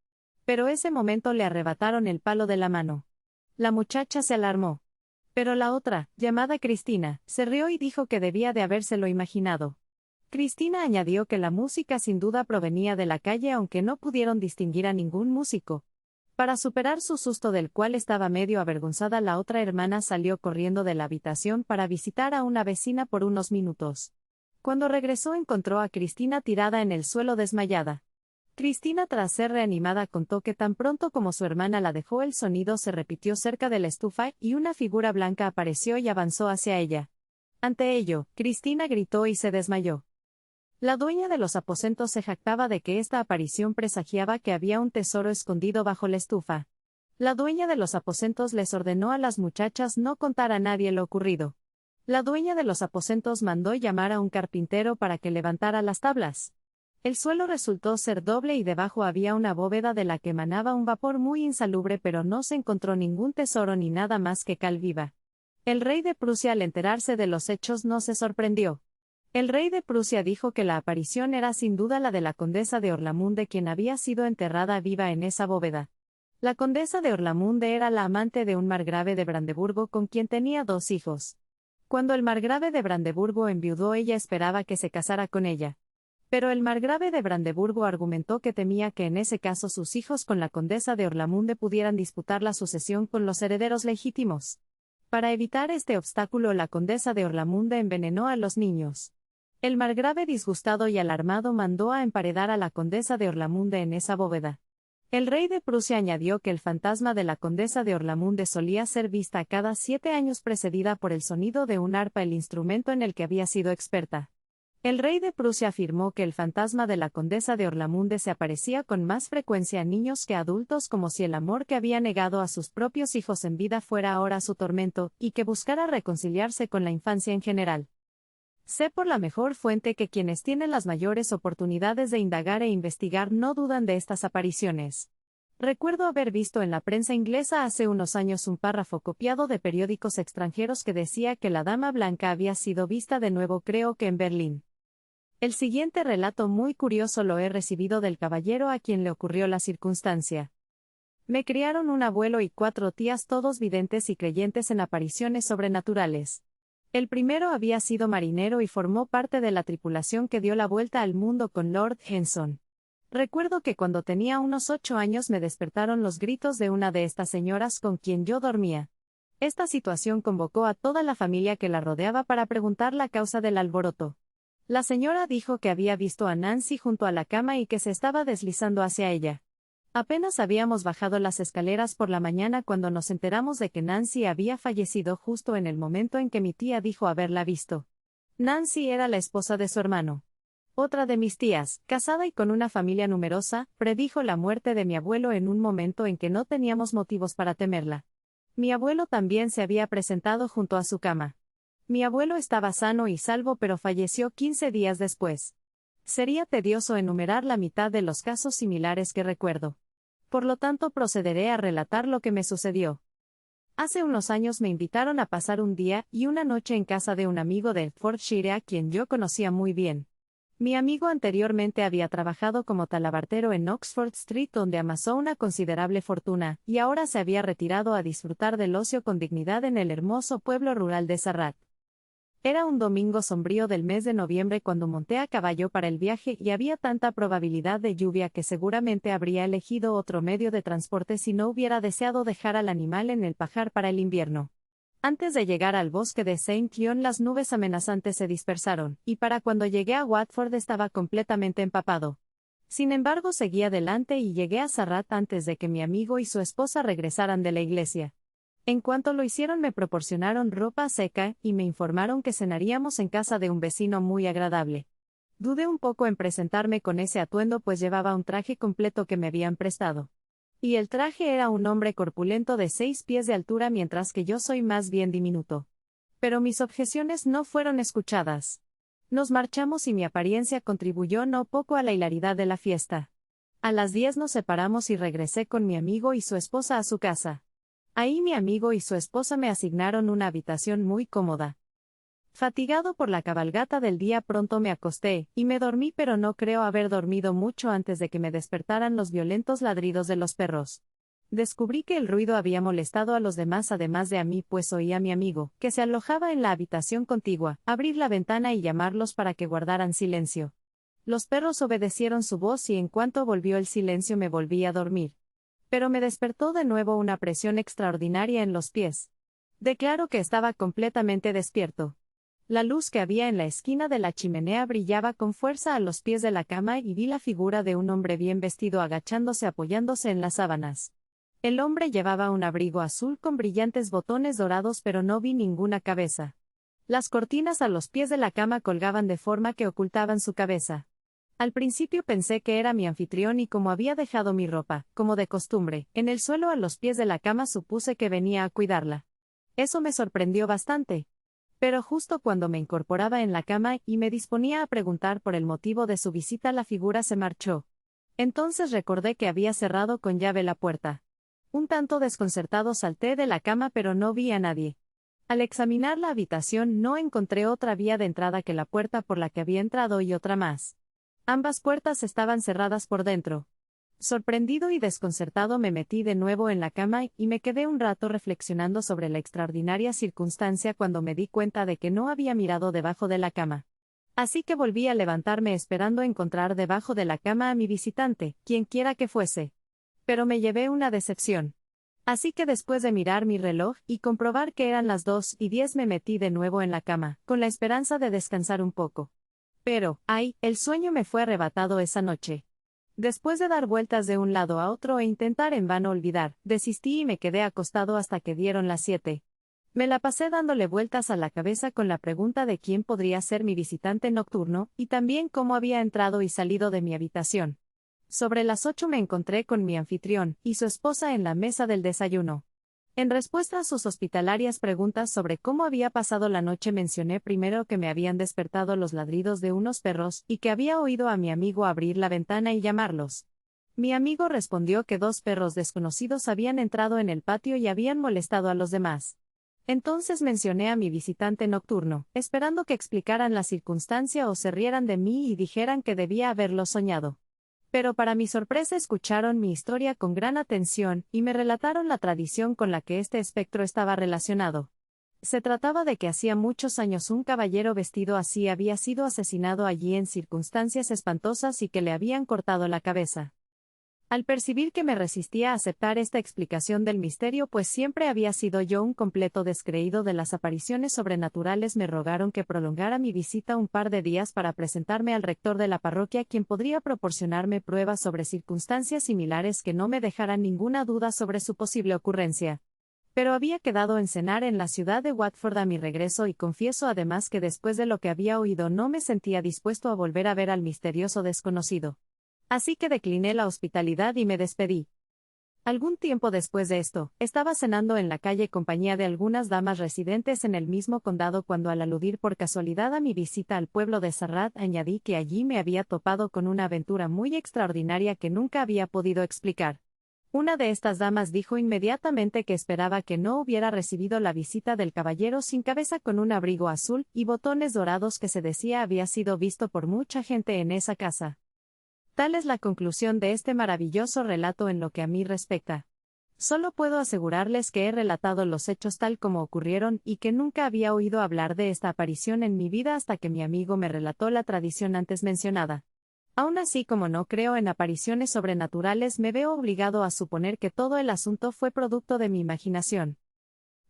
Pero ese momento le arrebataron el palo de la mano. La muchacha se alarmó. Pero la otra, llamada Cristina, se rió y dijo que debía de habérselo imaginado. Cristina añadió que la música sin duda provenía de la calle aunque no pudieron distinguir a ningún músico. Para superar su susto del cual estaba medio avergonzada, la otra hermana salió corriendo de la habitación para visitar a una vecina por unos minutos. Cuando regresó encontró a Cristina tirada en el suelo desmayada. Cristina, tras ser reanimada, contó que tan pronto como su hermana la dejó, el sonido se repitió cerca de la estufa y una figura blanca apareció y avanzó hacia ella. Ante ello, Cristina gritó y se desmayó. La dueña de los aposentos se jactaba de que esta aparición presagiaba que había un tesoro escondido bajo la estufa. La dueña de los aposentos les ordenó a las muchachas no contar a nadie lo ocurrido. La dueña de los aposentos mandó llamar a un carpintero para que levantara las tablas. El suelo resultó ser doble y debajo había una bóveda de la que emanaba un vapor muy insalubre, pero no se encontró ningún tesoro ni nada más que cal viva. El rey de Prusia, al enterarse de los hechos, no se sorprendió. El rey de Prusia dijo que la aparición era sin duda la de la condesa de Orlamunde, quien había sido enterrada viva en esa bóveda. La condesa de Orlamunde era la amante de un margrave de Brandeburgo con quien tenía 2 hijos. Cuando el margrave de Brandeburgo enviudó, ella esperaba que se casara con ella. Pero el margrave de Brandeburgo argumentó que temía que en ese caso sus hijos con la condesa de Orlamunde pudieran disputar la sucesión con los herederos legítimos. Para evitar este obstáculo, la condesa de Orlamunde envenenó a los niños. El margrave, disgustado y alarmado, mandó a emparedar a la condesa de Orlamunde en esa bóveda. El rey de Prusia añadió que el fantasma de la condesa de Orlamunde solía ser vista cada 7 años, precedida por el sonido de un arpa, el instrumento en el que había sido experta. El rey de Prusia afirmó que el fantasma de la condesa de Orlamunde se aparecía con más frecuencia a niños que a adultos, como si el amor que había negado a sus propios hijos en vida fuera ahora su tormento, y que buscara reconciliarse con la infancia en general. Sé por la mejor fuente que quienes tienen las mayores oportunidades de indagar e investigar no dudan de estas apariciones. Recuerdo haber visto en la prensa inglesa hace unos años un párrafo copiado de periódicos extranjeros que decía que la Dama Blanca había sido vista de nuevo, creo que en Berlín. El siguiente relato muy curioso lo he recibido del caballero a quien le ocurrió la circunstancia. Me criaron un abuelo y 4 tías, todos videntes y creyentes en apariciones sobrenaturales. El primero había sido marinero y formó parte de la tripulación que dio la vuelta al mundo con Lord Henson. Recuerdo que cuando tenía unos 8 años me despertaron los gritos de una de estas señoras con quien yo dormía. Esta situación convocó a toda la familia que la rodeaba para preguntar la causa del alboroto. La señora dijo que había visto a Nancy junto a la cama y que se estaba deslizando hacia ella. Apenas habíamos bajado las escaleras por la mañana cuando nos enteramos de que Nancy había fallecido justo en el momento en que mi tía dijo haberla visto. Nancy era la esposa de su hermano. Otra de mis tías, casada y con una familia numerosa, predijo la muerte de mi abuelo en un momento en que no teníamos motivos para temerla. Mi abuelo también se había presentado junto a su cama. Mi abuelo estaba sano y salvo, pero falleció 15 días después. Sería tedioso enumerar la mitad de los casos similares que recuerdo. Por lo tanto, procederé a relatar lo que me sucedió. Hace unos años me invitaron a pasar un día y una noche en casa de un amigo de Hertfordshire a quien yo conocía muy bien. Mi amigo anteriormente había trabajado como talabartero en Oxford Street, donde amasó una considerable fortuna, y ahora se había retirado a disfrutar del ocio con dignidad en el hermoso pueblo rural de Sarrat. Era un domingo sombrío del mes de noviembre cuando monté a caballo para el viaje y había tanta probabilidad de lluvia que seguramente habría elegido otro medio de transporte si no hubiera deseado dejar al animal en el pajar para el invierno. Antes de llegar al bosque de Saint John las nubes amenazantes se dispersaron, y para cuando llegué a Watford estaba completamente empapado. Sin embargo, seguí adelante y llegué a Sarrat antes de que mi amigo y su esposa regresaran de la iglesia. En cuanto lo hicieron me proporcionaron ropa seca y me informaron que cenaríamos en casa de un vecino muy agradable. Dudé un poco en presentarme con ese atuendo, pues llevaba un traje completo que me habían prestado. Y el traje era un hombre corpulento de 6 pies de altura, mientras que yo soy más bien diminuto. Pero mis objeciones no fueron escuchadas. Nos marchamos y mi apariencia contribuyó no poco a la hilaridad de la fiesta. A las 10 nos separamos y regresé con mi amigo y su esposa a su casa. Ahí mi amigo y su esposa me asignaron una habitación muy cómoda. Fatigado por la cabalgata del día, pronto me acosté, y me dormí, pero no creo haber dormido mucho antes de que me despertaran los violentos ladridos de los perros. Descubrí que el ruido había molestado a los demás además de a mí, pues oí a mi amigo, que se alojaba en la habitación contigua, abrir la ventana y llamarlos para que guardaran silencio. Los perros obedecieron su voz y en cuanto volvió el silencio me volví a dormir. Pero me despertó de nuevo una presión extraordinaria en los pies. Declaro que estaba completamente despierto. La luz que había en la esquina de la chimenea brillaba con fuerza a los pies de la cama y vi la figura de un hombre bien vestido agachándose apoyándose en las sábanas. El hombre llevaba un abrigo azul con brillantes botones dorados pero no vi ninguna cabeza. Las cortinas a los pies de la cama colgaban de forma que ocultaban su cabeza. Al principio pensé que era mi anfitrión y como había dejado mi ropa, como de costumbre, en el suelo a los pies de la cama supuse que venía a cuidarla. Eso me sorprendió bastante. Pero justo cuando me incorporaba en la cama y me disponía a preguntar por el motivo de su visita la figura se marchó. Entonces recordé que había cerrado con llave la puerta. Un tanto desconcertado salté de la cama pero no vi a nadie. Al examinar la habitación no encontré otra vía de entrada que la puerta por la que había entrado y otra más. Ambas puertas estaban cerradas por dentro. Sorprendido y desconcertado me metí de nuevo en la cama y me quedé un rato reflexionando sobre la extraordinaria circunstancia cuando me di cuenta de que no había mirado debajo de la cama. Así que volví a levantarme esperando encontrar debajo de la cama a mi visitante, quien quiera que fuese. Pero me llevé una decepción. Así que después de mirar mi reloj y comprobar que eran las 2:10 me metí de nuevo en la cama, con la esperanza de descansar un poco. Pero, ay, el sueño me fue arrebatado esa noche. Después de dar vueltas de un lado a otro e intentar en vano olvidar, desistí y me quedé acostado hasta que dieron las 7. Me la pasé dándole vueltas a la cabeza con la pregunta de quién podría ser mi visitante nocturno, y también cómo había entrado y salido de mi habitación. Sobre las 8 me encontré con mi anfitrión y su esposa en la mesa del desayuno. En respuesta a sus hospitalarias preguntas sobre cómo había pasado la noche mencioné primero que me habían despertado los ladridos de unos perros y que había oído a mi amigo abrir la ventana y llamarlos. Mi amigo respondió que 2 perros desconocidos habían entrado en el patio y habían molestado a los demás. Entonces mencioné a mi visitante nocturno, esperando que explicaran la circunstancia o se rieran de mí y dijeran que debía haberlo soñado. Pero para mi sorpresa escucharon mi historia con gran atención y me relataron la tradición con la que este espectro estaba relacionado. Se trataba de que hacía muchos años un caballero vestido así había sido asesinado allí en circunstancias espantosas y que le habían cortado la cabeza. Al percibir que me resistía a aceptar esta explicación del misterio, pues siempre había sido yo un completo descreído de las apariciones sobrenaturales, me rogaron que prolongara mi visita un par de días para presentarme al rector de la parroquia, quien podría proporcionarme pruebas sobre circunstancias similares que no me dejaran ninguna duda sobre su posible ocurrencia. Pero había quedado en cenar en la ciudad de Watford a mi regreso y confieso además que después de lo que había oído no me sentía dispuesto a volver a ver al misterioso desconocido. Así que decliné la hospitalidad y me despedí. Algún tiempo después de esto, estaba cenando en la calle compañía de algunas damas residentes en el mismo condado cuando al aludir por casualidad a mi visita al pueblo de Sarrat añadí que allí me había topado con una aventura muy extraordinaria que nunca había podido explicar. Una de estas damas dijo inmediatamente que esperaba que no hubiera recibido la visita del caballero sin cabeza con un abrigo azul y botones dorados que se decía había sido visto por mucha gente en esa casa. Tal es la conclusión de este maravilloso relato en lo que a mí respecta. Solo puedo asegurarles que he relatado los hechos tal como ocurrieron y que nunca había oído hablar de esta aparición en mi vida hasta que mi amigo me relató la tradición antes mencionada. Aún así, como no creo en apariciones sobrenaturales, me veo obligado a suponer que todo el asunto fue producto de mi imaginación.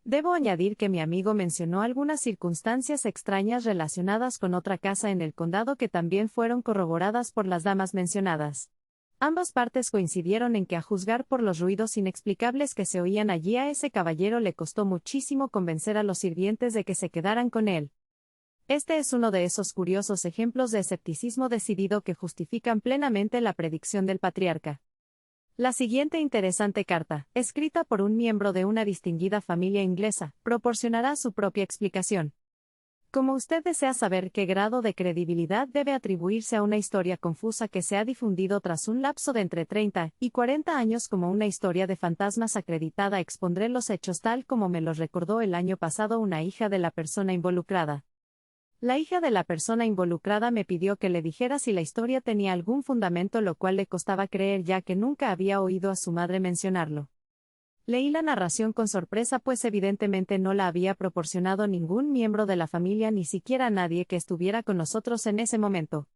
Debo añadir que mi amigo mencionó algunas circunstancias extrañas relacionadas con otra casa en el condado que también fueron corroboradas por las damas mencionadas. Ambas partes coincidieron en que, a juzgar por los ruidos inexplicables que se oían allí, a ese caballero le costó muchísimo convencer a los sirvientes de que se quedaran con él. Este es uno de esos curiosos ejemplos de escepticismo decidido que justifican plenamente la predicción del patriarca. La siguiente interesante carta, escrita por un miembro de una distinguida familia inglesa, proporcionará su propia explicación. Como usted desea saber qué grado de credibilidad debe atribuirse a una historia confusa que se ha difundido tras un lapso de entre 30 y 40 años como una historia de fantasmas acreditada, expondré los hechos tal como me los recordó el año pasado una hija de la persona involucrada. La hija de la persona involucrada me pidió que le dijera si la historia tenía algún fundamento, lo cual le costaba creer ya que nunca había oído a su madre mencionarlo. Leí la narración con sorpresa, pues evidentemente no la había proporcionado ningún miembro de la familia, ni siquiera nadie que estuviera con nosotros en ese momento.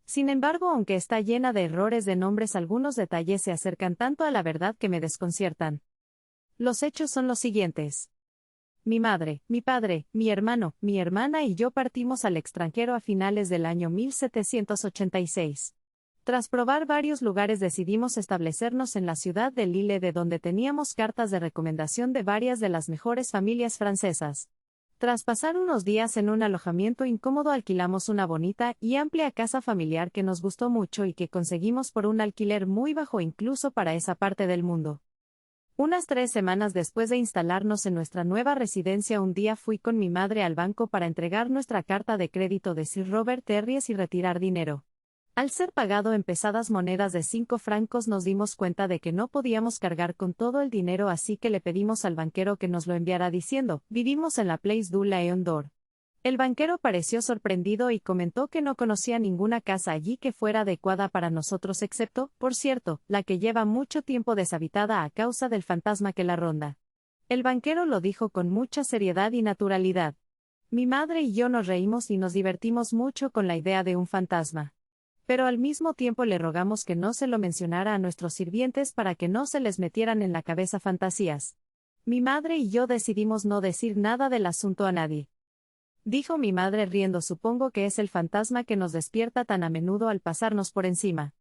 Sin embargo, aunque está llena de errores de nombres, algunos detalles se acercan tanto a la verdad que me desconciertan. Los hechos son los siguientes. Mi madre, mi padre, mi hermano, mi hermana y yo partimos al extranjero a finales del año 1786. Tras probar varios lugares decidimos establecernos en la ciudad de Lille, de donde teníamos cartas de recomendación de varias de las mejores familias francesas. Tras pasar unos días en un alojamiento incómodo, alquilamos una bonita y amplia casa familiar que nos gustó mucho y que conseguimos por un alquiler muy bajo incluso para esa parte del mundo. Unas 3 semanas después de instalarnos en nuestra nueva residencia, un día fui con mi madre al banco para entregar nuestra carta de crédito de Sir Robert Terries y retirar dinero. Al ser pagado en pesadas monedas de 5 francos, nos dimos cuenta de que no podíamos cargar con todo el dinero, así que le pedimos al banquero que nos lo enviara diciendo: vivimos en la Place du Lion d'Or. El banquero pareció sorprendido y comentó que no conocía ninguna casa allí que fuera adecuada para nosotros, excepto, por cierto, la que lleva mucho tiempo deshabitada a causa del fantasma que la ronda. El banquero lo dijo con mucha seriedad y naturalidad. Mi madre y yo nos reímos y nos divertimos mucho con la idea de un fantasma. Pero al mismo tiempo le rogamos que no se lo mencionara a nuestros sirvientes para que no se les metieran en la cabeza fantasías. Mi madre y yo decidimos no decir nada del asunto a nadie. Dijo mi madre riendo: supongo que es el fantasma que nos despierta tan a menudo al pasarnos por encima.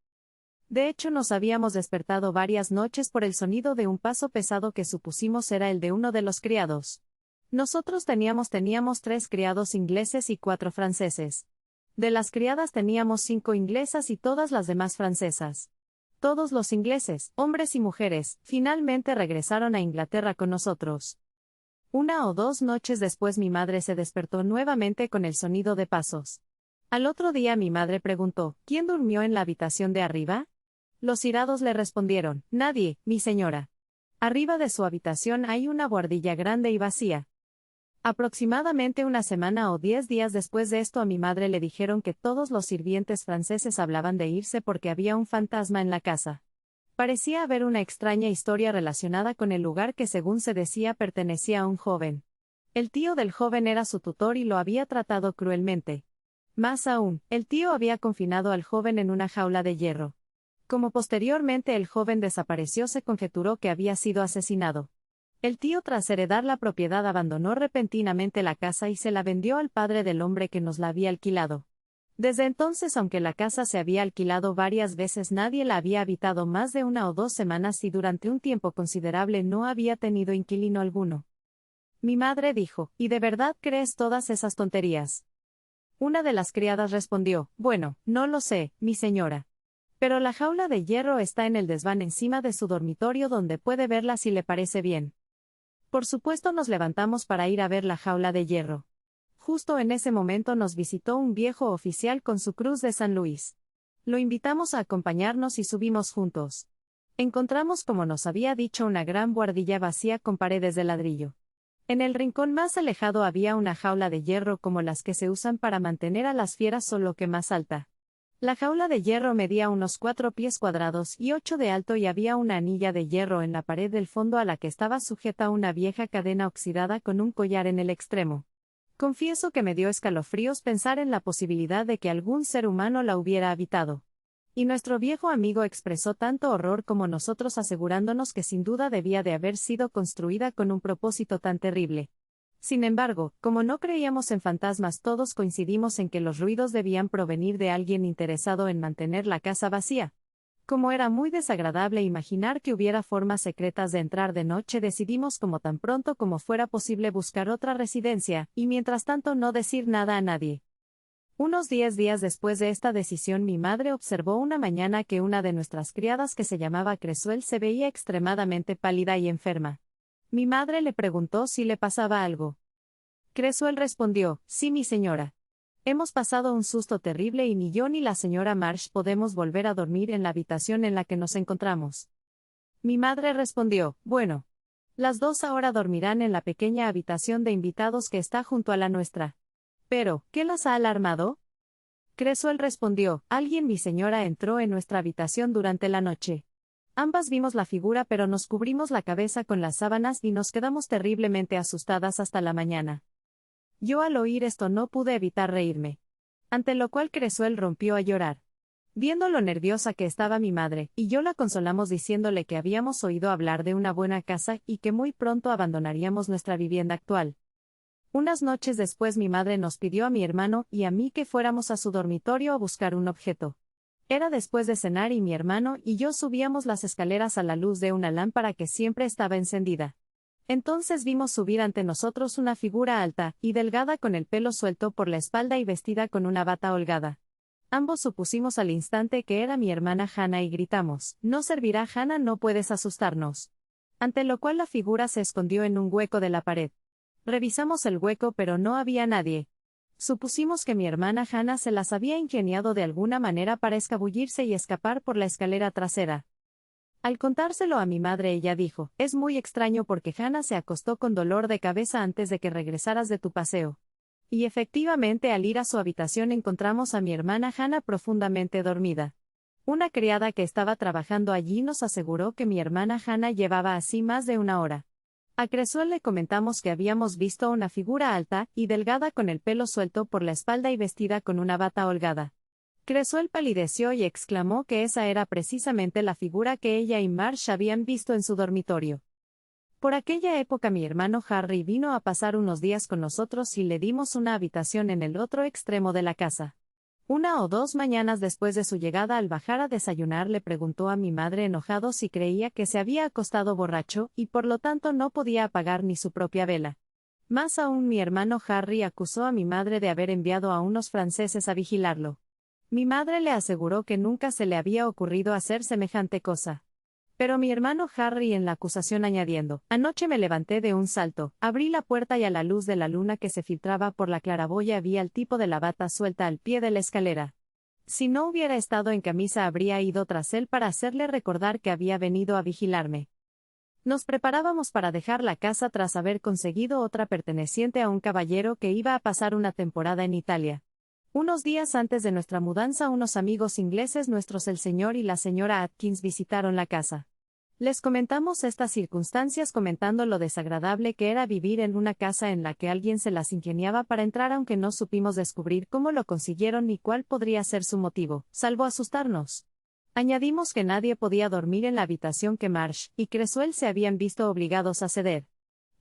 De hecho, nos habíamos despertado varias noches por el sonido de un paso pesado que supusimos era el de uno de los criados. Nosotros teníamos 3 criados ingleses y 4 franceses. De las criadas teníamos 5 inglesas y todas las demás francesas. Todos los ingleses, hombres y mujeres, finalmente regresaron a Inglaterra con nosotros. 1 o 2 noches después mi madre se despertó nuevamente con el sonido de pasos. Al otro día mi madre preguntó: ¿quién durmió en la habitación de arriba? Los irados le respondieron: nadie, mi señora. Arriba de su habitación hay una buhardilla grande y vacía. Aproximadamente 1 semana o 10 días después de esto, a mi madre le dijeron que todos los sirvientes franceses hablaban de irse porque había un fantasma en la casa. Parecía haber una extraña historia relacionada con el lugar que, según se decía, pertenecía a un joven. El tío del joven era su tutor y lo había tratado cruelmente. Más aún, el tío había confinado al joven en una jaula de hierro. Como posteriormente el joven desapareció, se conjeturó que había sido asesinado. El tío, tras heredar la propiedad, abandonó repentinamente la casa y se la vendió al padre del hombre que nos la había alquilado. Desde entonces, aunque la casa se había alquilado varias veces, nadie la había habitado más de 1 o 2 semanas y durante un tiempo considerable no había tenido inquilino alguno. Mi madre dijo: ¿y de verdad crees todas esas tonterías? Una de las criadas respondió: bueno, no lo sé, mi señora. Pero la jaula de hierro está en el desván encima de su dormitorio, donde puede verla si le parece bien. Por supuesto, nos levantamos para ir a ver la jaula de hierro. Justo en ese momento nos visitó un viejo oficial con su cruz de San Luis. Lo invitamos a acompañarnos y subimos juntos. Encontramos, como nos había dicho, una gran buhardilla vacía con paredes de ladrillo. En el rincón más alejado había una jaula de hierro como las que se usan para mantener a las fieras, solo que más alta. La jaula de hierro medía unos 4 pies cuadrados y 8 de alto y había una anilla de hierro en la pared del fondo a la que estaba sujeta una vieja cadena oxidada con un collar en el extremo. Confieso que me dio escalofríos pensar en la posibilidad de que algún ser humano la hubiera habitado. Y nuestro viejo amigo expresó tanto horror como nosotros, asegurándonos que sin duda debía de haber sido construida con un propósito tan terrible. Sin embargo, como no creíamos en fantasmas, todos coincidimos en que los ruidos debían provenir de alguien interesado en mantener la casa vacía. Como era muy desagradable imaginar que hubiera formas secretas de entrar de noche, decidimos como tan pronto como fuera posible buscar otra residencia, y mientras tanto no decir nada a nadie. Unos 10 días después de esta decisión, mi madre observó una mañana que una de nuestras criadas, que se llamaba Cresuel, se veía extremadamente pálida y enferma. Mi madre le preguntó si le pasaba algo. Cresuel respondió: sí, mi señora. Hemos pasado un susto terrible y ni yo ni la señora Marsh podemos volver a dormir en la habitación en la que nos encontramos. Mi madre respondió: bueno. Las 2 ahora dormirán en la pequeña habitación de invitados que está junto a la nuestra. Pero, ¿qué las ha alarmado? Cresuel respondió: alguien, mi señora, entró en nuestra habitación durante la noche. Ambas vimos la figura pero nos cubrimos la cabeza con las sábanas y nos quedamos terriblemente asustadas hasta la mañana. Yo al oír esto no pude evitar reírme. Ante lo cual Cresuel rompió a llorar. Viendo lo nerviosa que estaba mi madre, y yo la consolamos diciéndole que habíamos oído hablar de una buena casa y que muy pronto abandonaríamos nuestra vivienda actual. Unas noches después mi madre nos pidió a mi hermano y a mí que fuéramos a su dormitorio a buscar un objeto. Era después de cenar y mi hermano y yo subíamos las escaleras a la luz de una lámpara que siempre estaba encendida. Entonces vimos subir ante nosotros una figura alta y delgada con el pelo suelto por la espalda y vestida con una bata holgada. Ambos supusimos al instante que era mi hermana Hannah y gritamos, «No servirá Hannah, no puedes asustarnos». Ante lo cual la figura se escondió en un hueco de la pared. Revisamos el hueco pero no había nadie. Supusimos que mi hermana Hannah se las había ingeniado de alguna manera para escabullirse y escapar por la escalera trasera. Al contárselo a mi madre ella dijo, «Es muy extraño porque Hannah se acostó con dolor de cabeza antes de que regresaras de tu paseo». Y efectivamente al ir a su habitación encontramos a mi hermana Hannah profundamente dormida. Una criada que estaba trabajando allí nos aseguró que mi hermana Hannah llevaba así más de una hora. A Cresuel le comentamos que habíamos visto una figura alta y delgada con el pelo suelto por la espalda y vestida con una bata holgada. Cresuel palideció y exclamó que esa era precisamente la figura que ella y Marsh habían visto en su dormitorio. Por aquella época mi hermano Harry vino a pasar unos días con nosotros y le dimos una habitación en el otro extremo de la casa. 1 o 2 mañanas después de su llegada al bajar a desayunar le preguntó a mi madre enojado si creía que se había acostado borracho y por lo tanto no podía apagar ni su propia vela. Más aún mi hermano Harry acusó a mi madre de haber enviado a unos franceses a vigilarlo. Mi madre le aseguró que nunca se le había ocurrido hacer semejante cosa. Pero mi hermano Harry en la acusación añadiendo, «Anoche me levanté de un salto, abrí la puerta y a la luz de la luna que se filtraba por la claraboya vi al tipo de la bata suelta al pie de la escalera. Si no hubiera estado en camisa habría ido tras él para hacerle recordar que había venido a vigilarme». Nos preparábamos para dejar la casa tras haber conseguido otra perteneciente a un caballero que iba a pasar una temporada en Italia. Unos días antes de nuestra mudanza unos amigos ingleses nuestros el señor y la señora Atkins visitaron la casa. Les comentamos estas circunstancias comentando lo desagradable que era vivir en una casa en la que alguien se las ingeniaba para entrar aunque no supimos descubrir cómo lo consiguieron ni cuál podría ser su motivo, salvo asustarnos. Añadimos que nadie podía dormir en la habitación que Marsh y Cresuel se habían visto obligados a ceder.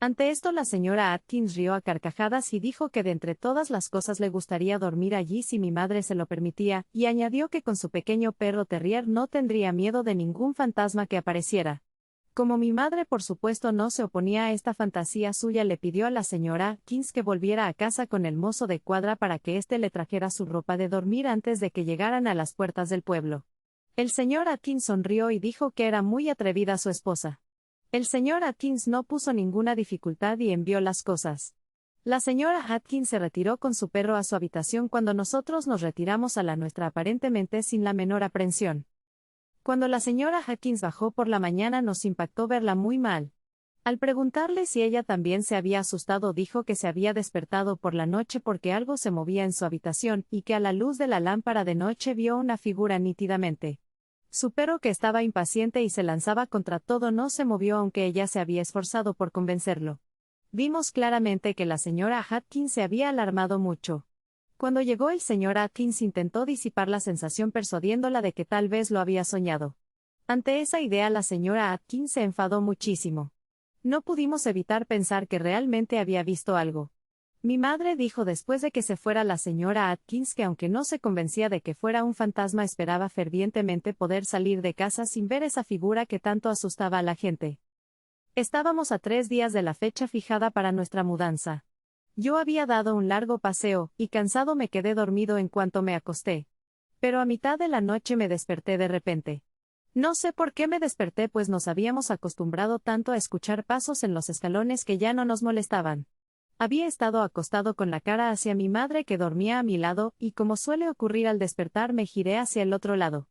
Ante esto la señora Atkins rió a carcajadas y dijo que de entre todas las cosas le gustaría dormir allí si mi madre se lo permitía, y añadió que con su pequeño perro terrier no tendría miedo de ningún fantasma que apareciera. Como mi madre por supuesto no se oponía a esta fantasía suya le pidió a la señora Atkins que volviera a casa con el mozo de cuadra para que éste le trajera su ropa de dormir antes de que llegaran a las puertas del pueblo. El señor Atkins sonrió y dijo que era muy atrevida su esposa. El señor Atkins no puso ninguna dificultad y envió las cosas. La señora Atkins se retiró con su perro a su habitación cuando nosotros nos retiramos a la nuestra aparentemente sin la menor aprensión. Cuando la señora Atkins bajó por la mañana nos impactó verla muy mal. Al preguntarle si ella también se había asustado dijo que se había despertado por la noche porque algo se movía en su habitación y que a la luz de la lámpara de noche vio una figura nítidamente. Su perro que estaba impaciente y se lanzaba contra todo no se movió aunque ella se había esforzado por convencerlo. Vimos claramente que la señora Atkins se había alarmado mucho. Cuando llegó el señor Atkins intentó disipar la sensación persuadiéndola de que tal vez lo había soñado. Ante esa idea la señora Atkins se enfadó muchísimo. No pudimos evitar pensar que realmente había visto algo. Mi madre dijo después de que se fuera la señora Atkins que aunque no se convencía de que fuera un fantasma esperaba fervientemente poder salir de casa sin ver esa figura que tanto asustaba a la gente. Estábamos a 3 días de la fecha fijada para nuestra mudanza. Yo había dado un largo paseo, y cansado me quedé dormido en cuanto me acosté. Pero a mitad de la noche me desperté de repente. No sé por qué me desperté pues nos habíamos acostumbrado tanto a escuchar pasos en los escalones que ya no nos molestaban. Había estado acostado con la cara hacia mi madre que dormía a mi lado, y como suele ocurrir al despertar me giré hacia el otro lado.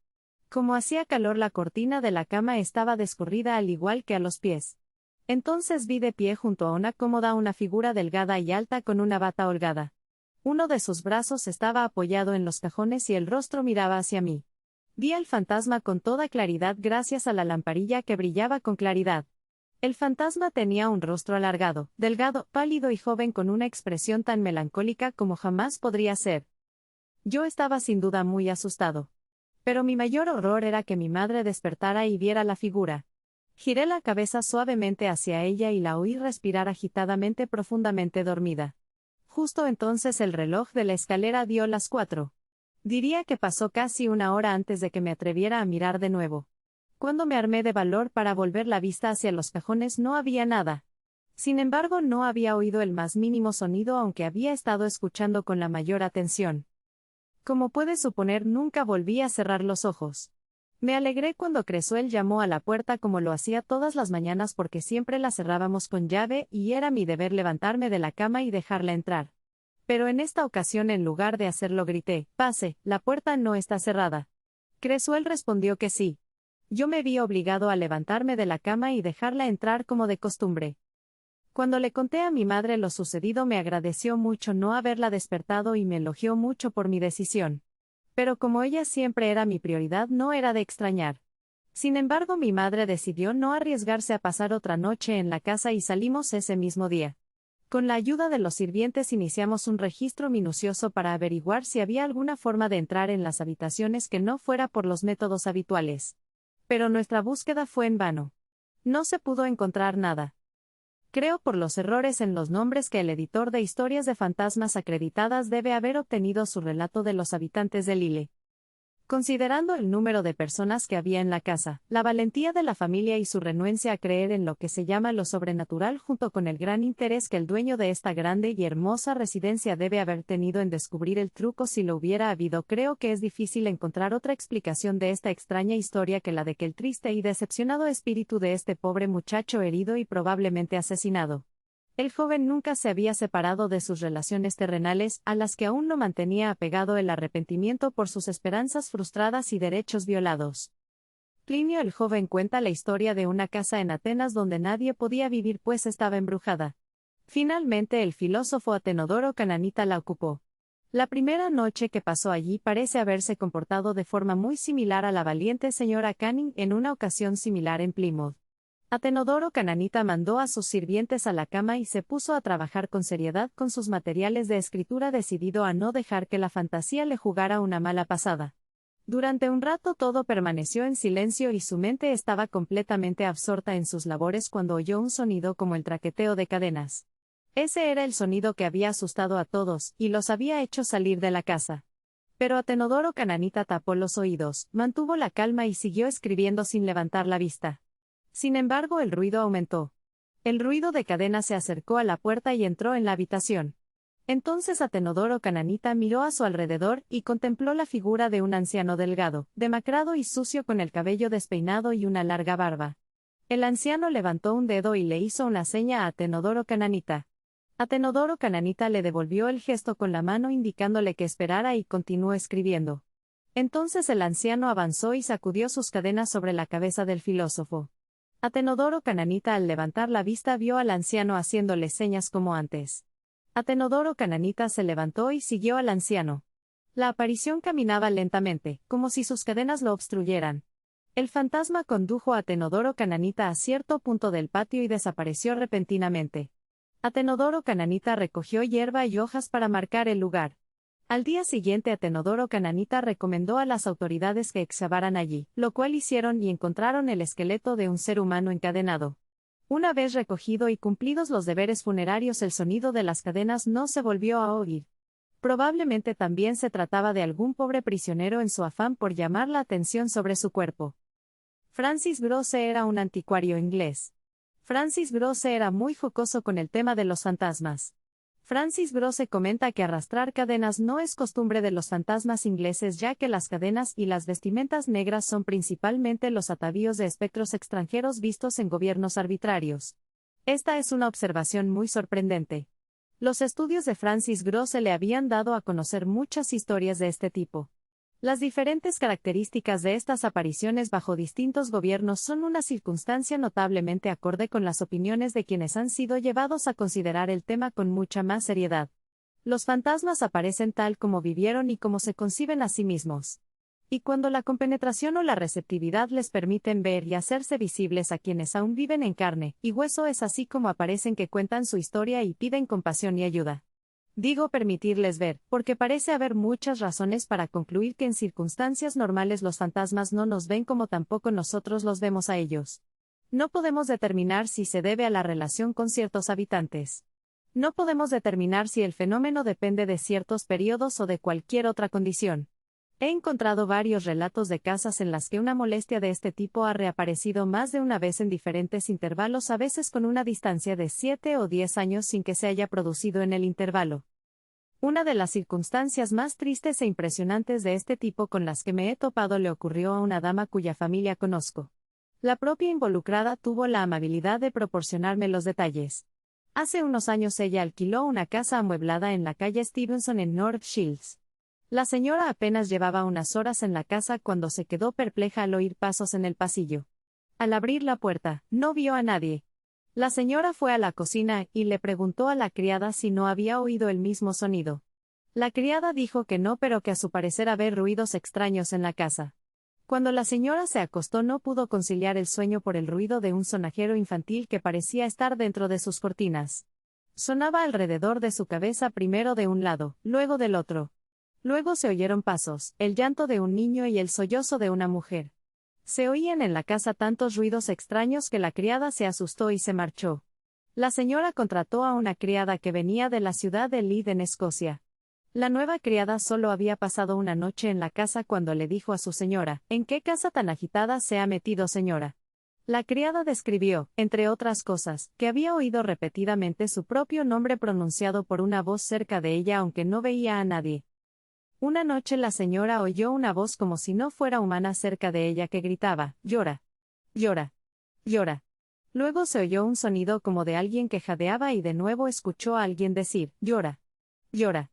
Como hacía calor la cortina de la cama estaba descorrida al igual que a los pies. Entonces vi de pie junto a una cómoda una figura delgada y alta con una bata holgada. Uno de sus brazos estaba apoyado en los cajones y el rostro miraba hacia mí. Vi al fantasma con toda claridad gracias a la lamparilla que brillaba con claridad. El fantasma tenía un rostro alargado, delgado, pálido y joven con una expresión tan melancólica como jamás podría ser. Yo estaba sin duda muy asustado. Pero mi mayor horror era que mi madre despertara y viera la figura. Giré la cabeza suavemente hacia ella y la oí respirar agitadamente profundamente dormida. Justo entonces el reloj de la escalera dio las 4. Diría que pasó casi una hora antes de que me atreviera a mirar de nuevo. Cuando me armé de valor para volver la vista hacia los cajones no había nada. Sin embargo, no había oído el más mínimo sonido aunque había estado escuchando con la mayor atención. Como puedes suponer, nunca volví a cerrar los ojos. Me alegré cuando Cresuel llamó a la puerta como lo hacía todas las mañanas porque siempre la cerrábamos con llave y era mi deber levantarme de la cama y dejarla entrar. Pero en esta ocasión en lugar de hacerlo grité, «Pase, la puerta no está cerrada». Cresuel respondió que sí. Yo me vi obligado a levantarme de la cama y dejarla entrar como de costumbre. Cuando le conté a mi madre lo sucedido me agradeció mucho no haberla despertado y me elogió mucho por mi decisión. Pero como ella siempre era mi prioridad no era de extrañar. Sin embargo mi madre decidió no arriesgarse a pasar otra noche en la casa y salimos ese mismo día. Con la ayuda de los sirvientes iniciamos un registro minucioso para averiguar si había alguna forma de entrar en las habitaciones que no fuera por los métodos habituales. Pero nuestra búsqueda fue en vano. No se pudo encontrar nada. Creo por los errores en los nombres que el editor de historias de fantasmas acreditadas debe haber obtenido su relato de los habitantes de Lille. Considerando el número de personas que había en la casa, la valentía de la familia y su renuencia a creer en lo que se llama lo sobrenatural junto con el gran interés que el dueño de esta grande y hermosa residencia debe haber tenido en descubrir el truco si lo hubiera habido, creo que es difícil encontrar otra explicación de esta extraña historia que la de que el triste y decepcionado espíritu de este pobre muchacho herido y probablemente asesinado. El joven nunca se había separado de sus relaciones terrenales, a las que aún lo mantenía apegado el arrepentimiento por sus esperanzas frustradas y derechos violados. Plinio el joven cuenta la historia de una casa en Atenas donde nadie podía vivir pues estaba embrujada. Finalmente el filósofo Atenodoro Cananita la ocupó. La primera noche que pasó allí parece haberse comportado de forma muy similar a la valiente señora Canning en una ocasión similar en Plymouth. Atenodoro Cananita mandó a sus sirvientes a la cama y se puso a trabajar con seriedad con sus materiales de escritura decidido a no dejar que la fantasía le jugara una mala pasada. Durante un rato todo permaneció en silencio y su mente estaba completamente absorta en sus labores cuando oyó un sonido como el traqueteo de cadenas. Ese era el sonido que había asustado a todos y los había hecho salir de la casa. Pero Atenodoro Cananita tapó los oídos, mantuvo la calma y siguió escribiendo sin levantar la vista. Sin embargo, el ruido aumentó. El ruido de cadena se acercó a la puerta y entró en la habitación. Entonces Atenodoro Cananita miró a su alrededor y contempló la figura de un anciano delgado, demacrado y sucio con el cabello despeinado y una larga barba. El anciano levantó un dedo y le hizo una seña a Atenodoro Cananita. Atenodoro Cananita le devolvió el gesto con la mano indicándole que esperara y continuó escribiendo. Entonces el anciano avanzó y sacudió sus cadenas sobre la cabeza del filósofo. Atenodoro Cananita al levantar la vista vio al anciano haciéndole señas como antes. Atenodoro Cananita se levantó y siguió al anciano. La aparición caminaba lentamente, como si sus cadenas lo obstruyeran. El fantasma condujo a Atenodoro Cananita a cierto punto del patio y desapareció repentinamente. Atenodoro Cananita recogió hierba y hojas para marcar el lugar. Al día siguiente Atenodoro Cananita recomendó a las autoridades que excavaran allí, lo cual hicieron y encontraron el esqueleto de un ser humano encadenado. Una vez recogido y cumplidos los deberes funerarios el sonido de las cadenas no se volvió a oír. Probablemente también se trataba de algún pobre prisionero en su afán por llamar la atención sobre su cuerpo. Francis Grose era un anticuario inglés. Francis Grose era muy jocoso con el tema de los fantasmas. Francis Grose comenta que arrastrar cadenas no es costumbre de los fantasmas ingleses ya que las cadenas y las vestimentas negras son principalmente los atavíos de espectros extranjeros vistos en gobiernos arbitrarios. Esta es una observación muy sorprendente. Los estudios de Francis Grose le habían dado a conocer muchas historias de este tipo. Las diferentes características de estas apariciones bajo distintos gobiernos son una circunstancia notablemente acorde con las opiniones de quienes han sido llevados a considerar el tema con mucha más seriedad. Los fantasmas aparecen tal como vivieron y como se conciben a sí mismos. Y cuando la compenetración o la receptividad les permiten ver y hacerse visibles a quienes aún viven en carne y hueso, es así como aparecen que cuentan su historia y piden compasión y ayuda. Digo permitirles ver, porque parece haber muchas razones para concluir que en circunstancias normales los fantasmas no nos ven como tampoco nosotros los vemos a ellos. No podemos determinar si se debe a la relación con ciertos habitantes. No podemos determinar si el fenómeno depende de ciertos periodos o de cualquier otra condición. He encontrado varios relatos de casas en las que una molestia de este tipo ha reaparecido más de una vez en diferentes intervalos, a veces con una distancia de 7 o 10 años sin que se haya producido en el intervalo. Una de las circunstancias más tristes e impresionantes de este tipo con las que me he topado le ocurrió a una dama cuya familia conozco. La propia involucrada tuvo la amabilidad de proporcionarme los detalles. Hace unos años ella alquiló una casa amueblada en la calle Stevenson en North Shields. La señora apenas llevaba unas horas en la casa cuando se quedó perpleja al oír pasos en el pasillo. Al abrir la puerta, no vio a nadie. La señora fue a la cocina y le preguntó a la criada si no había oído el mismo sonido. La criada dijo que no, pero que a su parecer había ruidos extraños en la casa. Cuando la señora se acostó no pudo conciliar el sueño por el ruido de un sonajero infantil que parecía estar dentro de sus cortinas. Sonaba alrededor de su cabeza, primero de un lado, luego del otro. Luego se oyeron pasos, el llanto de un niño y el sollozo de una mujer. Se oían en la casa tantos ruidos extraños que la criada se asustó y se marchó. La señora contrató a una criada que venía de la ciudad de Leith en Escocia. La nueva criada solo había pasado una noche en la casa cuando le dijo a su señora: «¿En qué casa tan agitada se ha metido, señora?». La criada describió, entre otras cosas, que había oído repetidamente su propio nombre pronunciado por una voz cerca de ella aunque no veía a nadie. Una noche la señora oyó una voz como si no fuera humana cerca de ella que gritaba: «Llora, llora, llora». Luego se oyó un sonido como de alguien que jadeaba y de nuevo escuchó a alguien decir: «Llora, llora,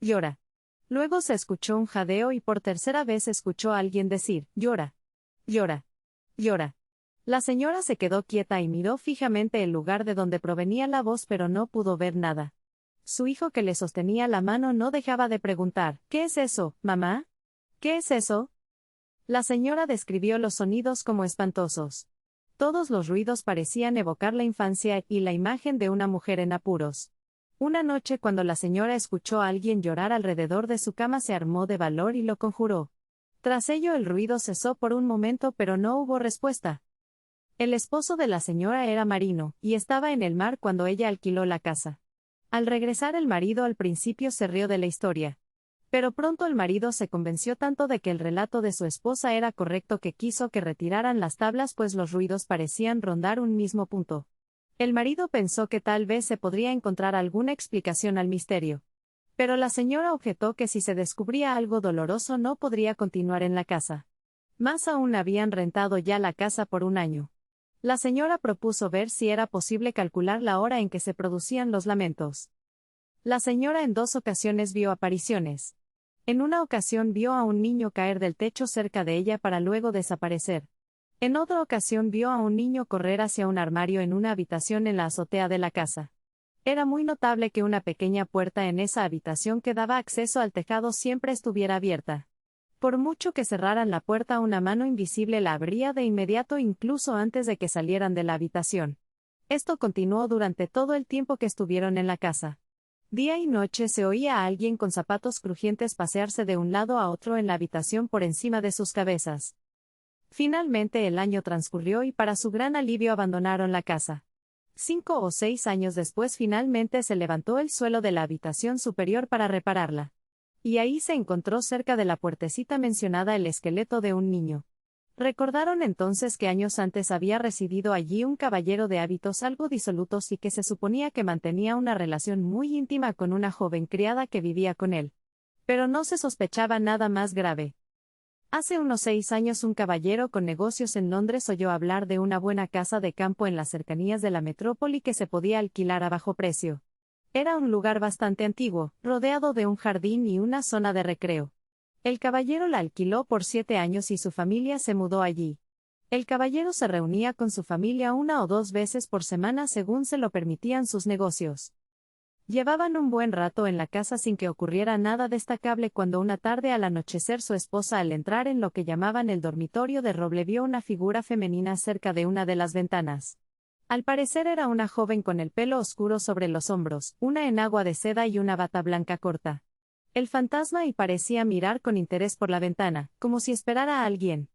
llora». Luego se escuchó un jadeo y por tercera vez escuchó a alguien decir: «Llora, llora, llora». La señora se quedó quieta y miró fijamente el lugar de donde provenía la voz, pero no pudo ver nada. Su hijo, que le sostenía la mano, no dejaba de preguntar: «¿Qué es eso, mamá? ¿Qué es eso?». La señora describió los sonidos como espantosos. Todos los ruidos parecían evocar la infancia y la imagen de una mujer en apuros. Una noche, cuando la señora escuchó a alguien llorar alrededor de su cama, se armó de valor y lo conjuró. Tras ello el ruido cesó por un momento, pero no hubo respuesta. El esposo de la señora era marino, y estaba en el mar cuando ella alquiló la casa. Al regresar el marido al principio se rió de la historia. Pero pronto el marido se convenció tanto de que el relato de su esposa era correcto que quiso que retiraran las tablas, pues los ruidos parecían rondar un mismo punto. El marido pensó que tal vez se podría encontrar alguna explicación al misterio. Pero la señora objetó que si se descubría algo doloroso no podría continuar en la casa. Más aún, habían rentado ya la casa por un año. La señora propuso ver si era posible calcular la hora en que se producían los lamentos. La señora en 2 ocasiones vio apariciones. En una ocasión vio a un niño caer del techo cerca de ella para luego desaparecer. En otra ocasión vio a un niño correr hacia un armario en una habitación en la azotea de la casa. Era muy notable que una pequeña puerta en esa habitación que daba acceso al tejado siempre estuviera abierta. Por mucho que cerraran la puerta, una mano invisible la abría de inmediato, incluso antes de que salieran de la habitación. Esto continuó durante todo el tiempo que estuvieron en la casa. Día y noche se oía a alguien con zapatos crujientes pasearse de un lado a otro en la habitación por encima de sus cabezas. Finalmente el año transcurrió y para su gran alivio abandonaron la casa. 5 o 6 años después finalmente se levantó el suelo de la habitación superior para repararla. Y ahí se encontró cerca de la puertecita mencionada el esqueleto de un niño. Recordaron entonces que años antes había residido allí un caballero de hábitos algo disolutos y que se suponía que mantenía una relación muy íntima con una joven criada que vivía con él. Pero no se sospechaba nada más grave. Hace unos 6 años un caballero con negocios en Londres oyó hablar de una buena casa de campo en las cercanías de la metrópoli que se podía alquilar a bajo precio. Era un lugar bastante antiguo, rodeado de un jardín y una zona de recreo. El caballero la alquiló por 7 años y su familia se mudó allí. El caballero se reunía con su familia 1 o 2 veces por semana según se lo permitían sus negocios. Llevaban un buen rato en la casa sin que ocurriera nada destacable cuando una tarde al anochecer su esposa al entrar en lo que llamaban el dormitorio de roble vio una figura femenina cerca de una de las ventanas. Al parecer era una joven con el pelo oscuro sobre los hombros, una enagua de seda y una bata blanca corta. El fantasma y parecía mirar con interés por la ventana, como si esperara a alguien.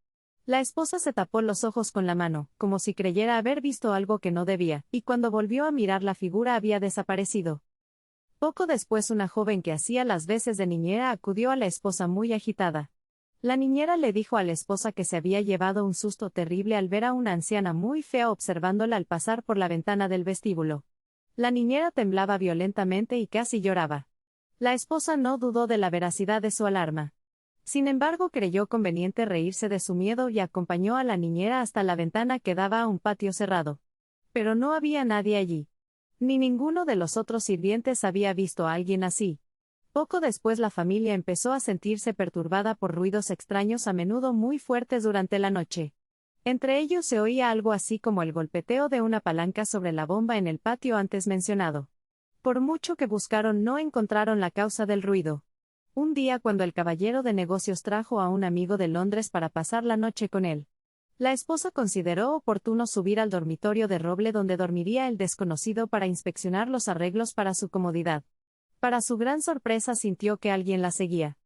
La esposa se tapó los ojos con la mano, como si creyera haber visto algo que no debía, y cuando volvió a mirar la figura había desaparecido. Poco después una joven que hacía las veces de niñera acudió a la esposa muy agitada. La niñera le dijo a la esposa que se había llevado un susto terrible al ver a una anciana muy fea observándola al pasar por la ventana del vestíbulo. La niñera temblaba violentamente y casi lloraba. La esposa no dudó de la veracidad de su alarma. Sin embargo, creyó conveniente reírse de su miedo y acompañó a la niñera hasta la ventana que daba a un patio cerrado. Pero no había nadie allí. Ni ninguno de los otros sirvientes había visto a alguien así. Poco después la familia empezó a sentirse perturbada por ruidos extraños a menudo muy fuertes durante la noche. Entre ellos se oía algo así como el golpeteo de una palanca sobre la bomba en el patio antes mencionado. Por mucho que buscaron no encontraron la causa del ruido. Un día cuando el caballero de negocios trajo a un amigo de Londres para pasar la noche con él, la esposa consideró oportuno subir al dormitorio de roble donde dormiría el desconocido para inspeccionar los arreglos para su comodidad. Para su gran sorpresa sintió que alguien la seguía.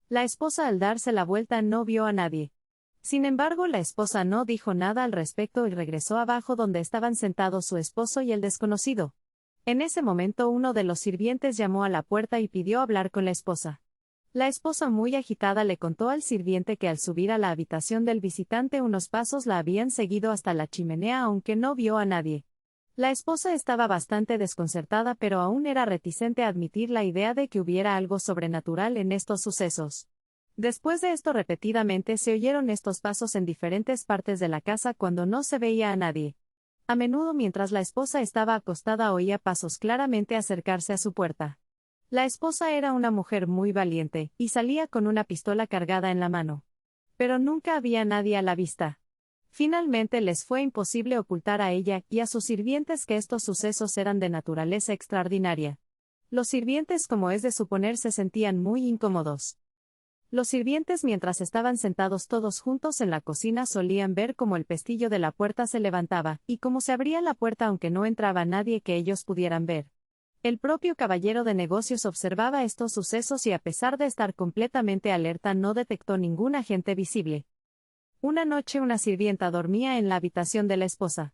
La esposa al darse la vuelta no vio a nadie. Sin embargo, la esposa no dijo nada al respecto y regresó abajo donde estaban sentados su esposo y el desconocido. En ese momento uno de los sirvientes llamó a la puerta y pidió hablar con la esposa. La esposa muy agitada le contó al sirviente que al subir a la habitación del visitante unos pasos la habían seguido hasta la chimenea aunque no vio a nadie. La esposa estaba bastante desconcertada pero aún era reticente a admitir la idea de que hubiera algo sobrenatural en estos sucesos. Después de esto repetidamente se oyeron estos pasos en diferentes partes de la casa cuando no se veía a nadie. A menudo mientras la esposa estaba acostada oía pasos claramente acercarse a su puerta. La esposa era una mujer muy valiente, y salía con una pistola cargada en la mano. Pero nunca había nadie a la vista. Finalmente les fue imposible ocultar a ella y a sus sirvientes que estos sucesos eran de naturaleza extraordinaria. Los sirvientes, como es de suponer, se sentían muy incómodos. Los sirvientes, mientras estaban sentados todos juntos en la cocina, solían ver cómo el pestillo de la puerta se levantaba, y cómo se abría la puerta aunque no entraba nadie que ellos pudieran ver. El propio caballero de negocios observaba estos sucesos y a pesar de estar completamente alerta no detectó ningún agente visible. Una noche una sirvienta dormía en la habitación de la esposa.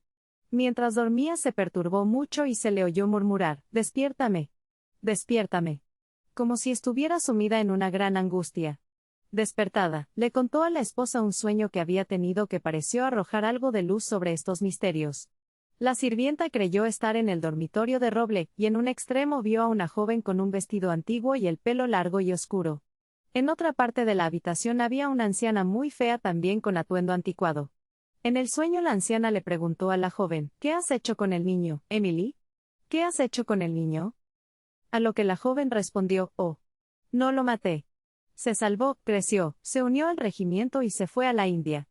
Mientras dormía se perturbó mucho y se le oyó murmurar, «Despiértame. Despiértame». Como si estuviera sumida en una gran angustia. Despertada, le contó a la esposa un sueño que había tenido que pareció arrojar algo de luz sobre estos misterios. La sirvienta creyó estar en el dormitorio de roble, y en un extremo vio a una joven con un vestido antiguo y el pelo largo y oscuro. En otra parte de la habitación había una anciana muy fea también con atuendo anticuado. En el sueño la anciana le preguntó a la joven, «¿Qué has hecho con el niño, Emily? ¿Qué has hecho con el niño?». A lo que la joven respondió, «Oh, no lo maté. Se salvó, creció, se unió al regimiento y se fue a la India».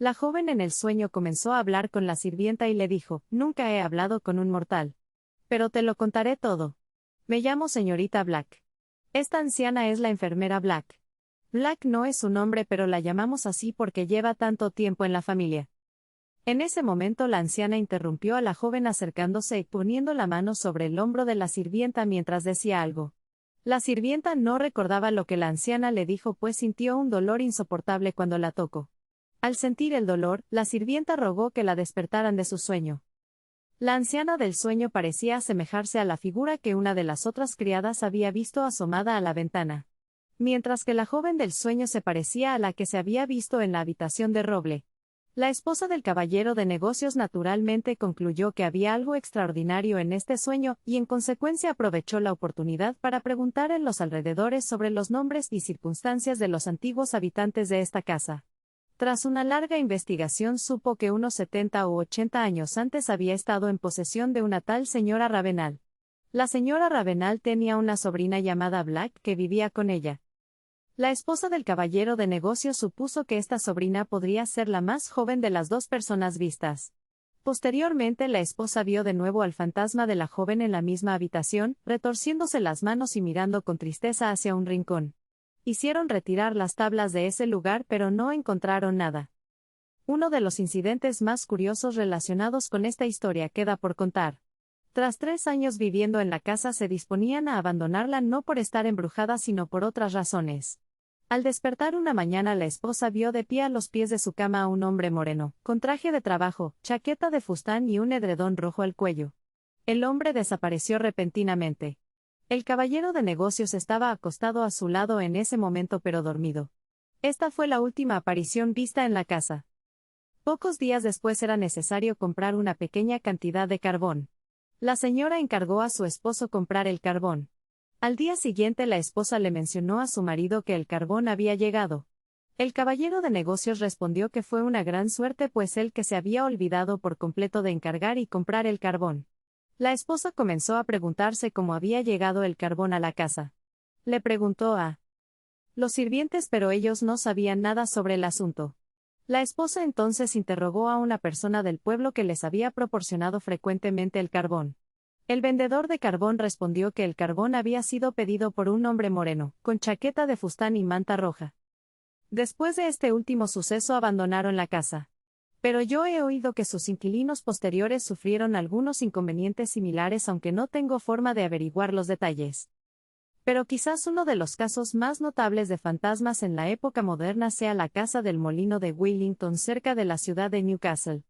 La joven en el sueño comenzó a hablar con la sirvienta y le dijo, «Nunca he hablado con un mortal. Pero te lo contaré todo. Me llamo señorita Black. Esta anciana es la enfermera Black. Black no es su nombre pero la llamamos así porque lleva tanto tiempo en la familia». En ese momento la anciana interrumpió a la joven acercándose y poniendo la mano sobre el hombro de la sirvienta mientras decía algo. La sirvienta no recordaba lo que la anciana le dijo pues sintió un dolor insoportable cuando la tocó. Al sentir el dolor, la sirvienta rogó que la despertaran de su sueño. La anciana del sueño parecía asemejarse a la figura que una de las otras criadas había visto asomada a la ventana. Mientras que la joven del sueño se parecía a la que se había visto en la habitación de roble. La esposa del caballero de negocios naturalmente concluyó que había algo extraordinario en este sueño y en consecuencia aprovechó la oportunidad para preguntar en los alrededores sobre los nombres y circunstancias de los antiguos habitantes de esta casa. Tras una larga investigación supo que unos 70 u 80 años antes había estado en posesión de una tal señora Ravenel. La señora Ravenel tenía una sobrina llamada Black que vivía con ella. La esposa del caballero de negocios supuso que esta sobrina podría ser la más joven de las dos personas vistas. Posteriormente la esposa vio de nuevo al fantasma de la joven en la misma habitación, retorciéndose las manos y mirando con tristeza hacia un rincón. Hicieron retirar las tablas de ese lugar pero no encontraron nada. Uno de los incidentes más curiosos relacionados con esta historia queda por contar. Tras 3 años viviendo en la casa se disponían a abandonarla no por estar embrujada sino por otras razones. Al despertar una mañana la esposa vio de pie a los pies de su cama a un hombre moreno, con traje de trabajo, chaqueta de fustán y un edredón rojo al cuello. El hombre desapareció repentinamente. El caballero de negocios estaba acostado a su lado en ese momento pero dormido. Esta fue la última aparición vista en la casa. Pocos días después era necesario comprar una pequeña cantidad de carbón. La señora encargó a su esposo comprar el carbón. Al día siguiente la esposa le mencionó a su marido que el carbón había llegado. El caballero de negocios respondió que fue una gran suerte pues él que se había olvidado por completo de encargar y comprar el carbón. La esposa comenzó a preguntarse cómo había llegado el carbón a la casa. Le preguntó a los sirvientes pero ellos no sabían nada sobre el asunto. La esposa entonces interrogó a una persona del pueblo que les había proporcionado frecuentemente el carbón. El vendedor de carbón respondió que el carbón había sido pedido por un hombre moreno, con chaqueta de fustán y manta roja. Después de este último suceso abandonaron la casa. Pero yo he oído que sus inquilinos posteriores sufrieron algunos inconvenientes similares aunque no tengo forma de averiguar los detalles. Pero quizás uno de los casos más notables de fantasmas en la época moderna sea la casa del molino de Wellington cerca de la ciudad de Newcastle.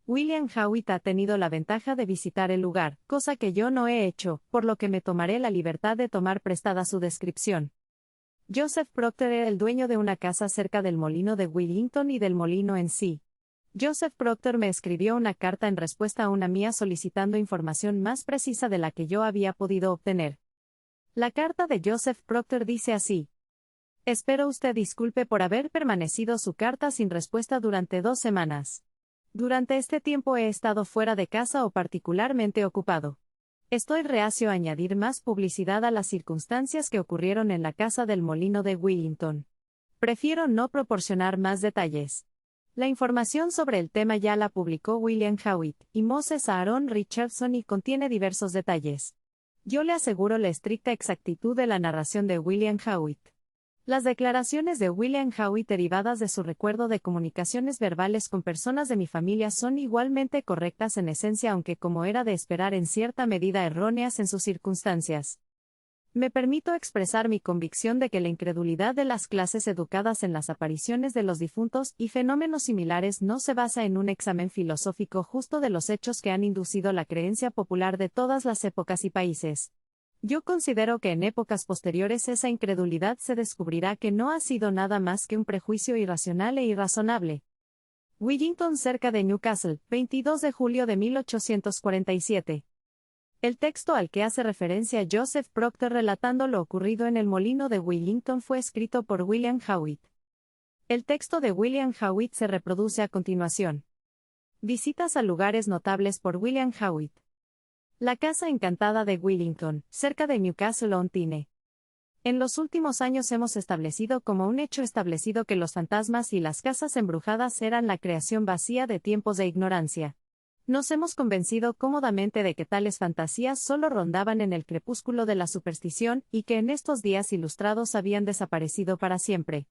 William Howitt ha tenido la ventaja de visitar el lugar, cosa que yo no he hecho, por lo que me tomaré la libertad de tomar prestada su descripción. Joseph Proctor era el dueño de una casa cerca del molino de Wellington y del molino en sí. Joseph Proctor me escribió una carta en respuesta a una mía solicitando información más precisa de la que yo había podido obtener. La carta de Joseph Proctor dice así: espero usted disculpe por haber permanecido su carta sin respuesta durante 2 semanas. Durante este tiempo he estado fuera de casa o particularmente ocupado. Estoy reacio a añadir más publicidad a las circunstancias que ocurrieron en la casa del molino de Wellington. Prefiero no proporcionar más detalles. La información sobre el tema ya la publicó William Howitt y Moses Aaron Richardson y contiene diversos detalles. Yo le aseguro la estricta exactitud de la narración de William Howitt. Las declaraciones de William Howitt derivadas de su recuerdo de comunicaciones verbales con personas de mi familia son igualmente correctas en esencia aunque como era de esperar en cierta medida erróneas en sus circunstancias. Me permito expresar mi convicción de que la incredulidad de las clases educadas en las apariciones de los difuntos y fenómenos similares no se basa en un examen filosófico justo de los hechos que han inducido la creencia popular de todas las épocas y países. Yo considero que en épocas posteriores esa incredulidad se descubrirá que no ha sido nada más que un prejuicio irracional e irrazonable. Wellington cerca de Newcastle, 22 de julio de 1847. El texto al que hace referencia Joseph Proctor relatando lo ocurrido en el molino de Wellington fue escrito por William Howitt. El texto de William Howitt se reproduce a continuación. Visitas a lugares notables por William Howitt. La Casa Encantada de Wellington, cerca de Newcastle-on-Tyne. En los últimos años hemos establecido como un hecho establecido que los fantasmas y las casas embrujadas eran la creación vacía de tiempos de ignorancia. Nos hemos convencido cómodamente de que tales fantasías solo rondaban en el crepúsculo de la superstición y que en estos días ilustrados habían desaparecido para siempre.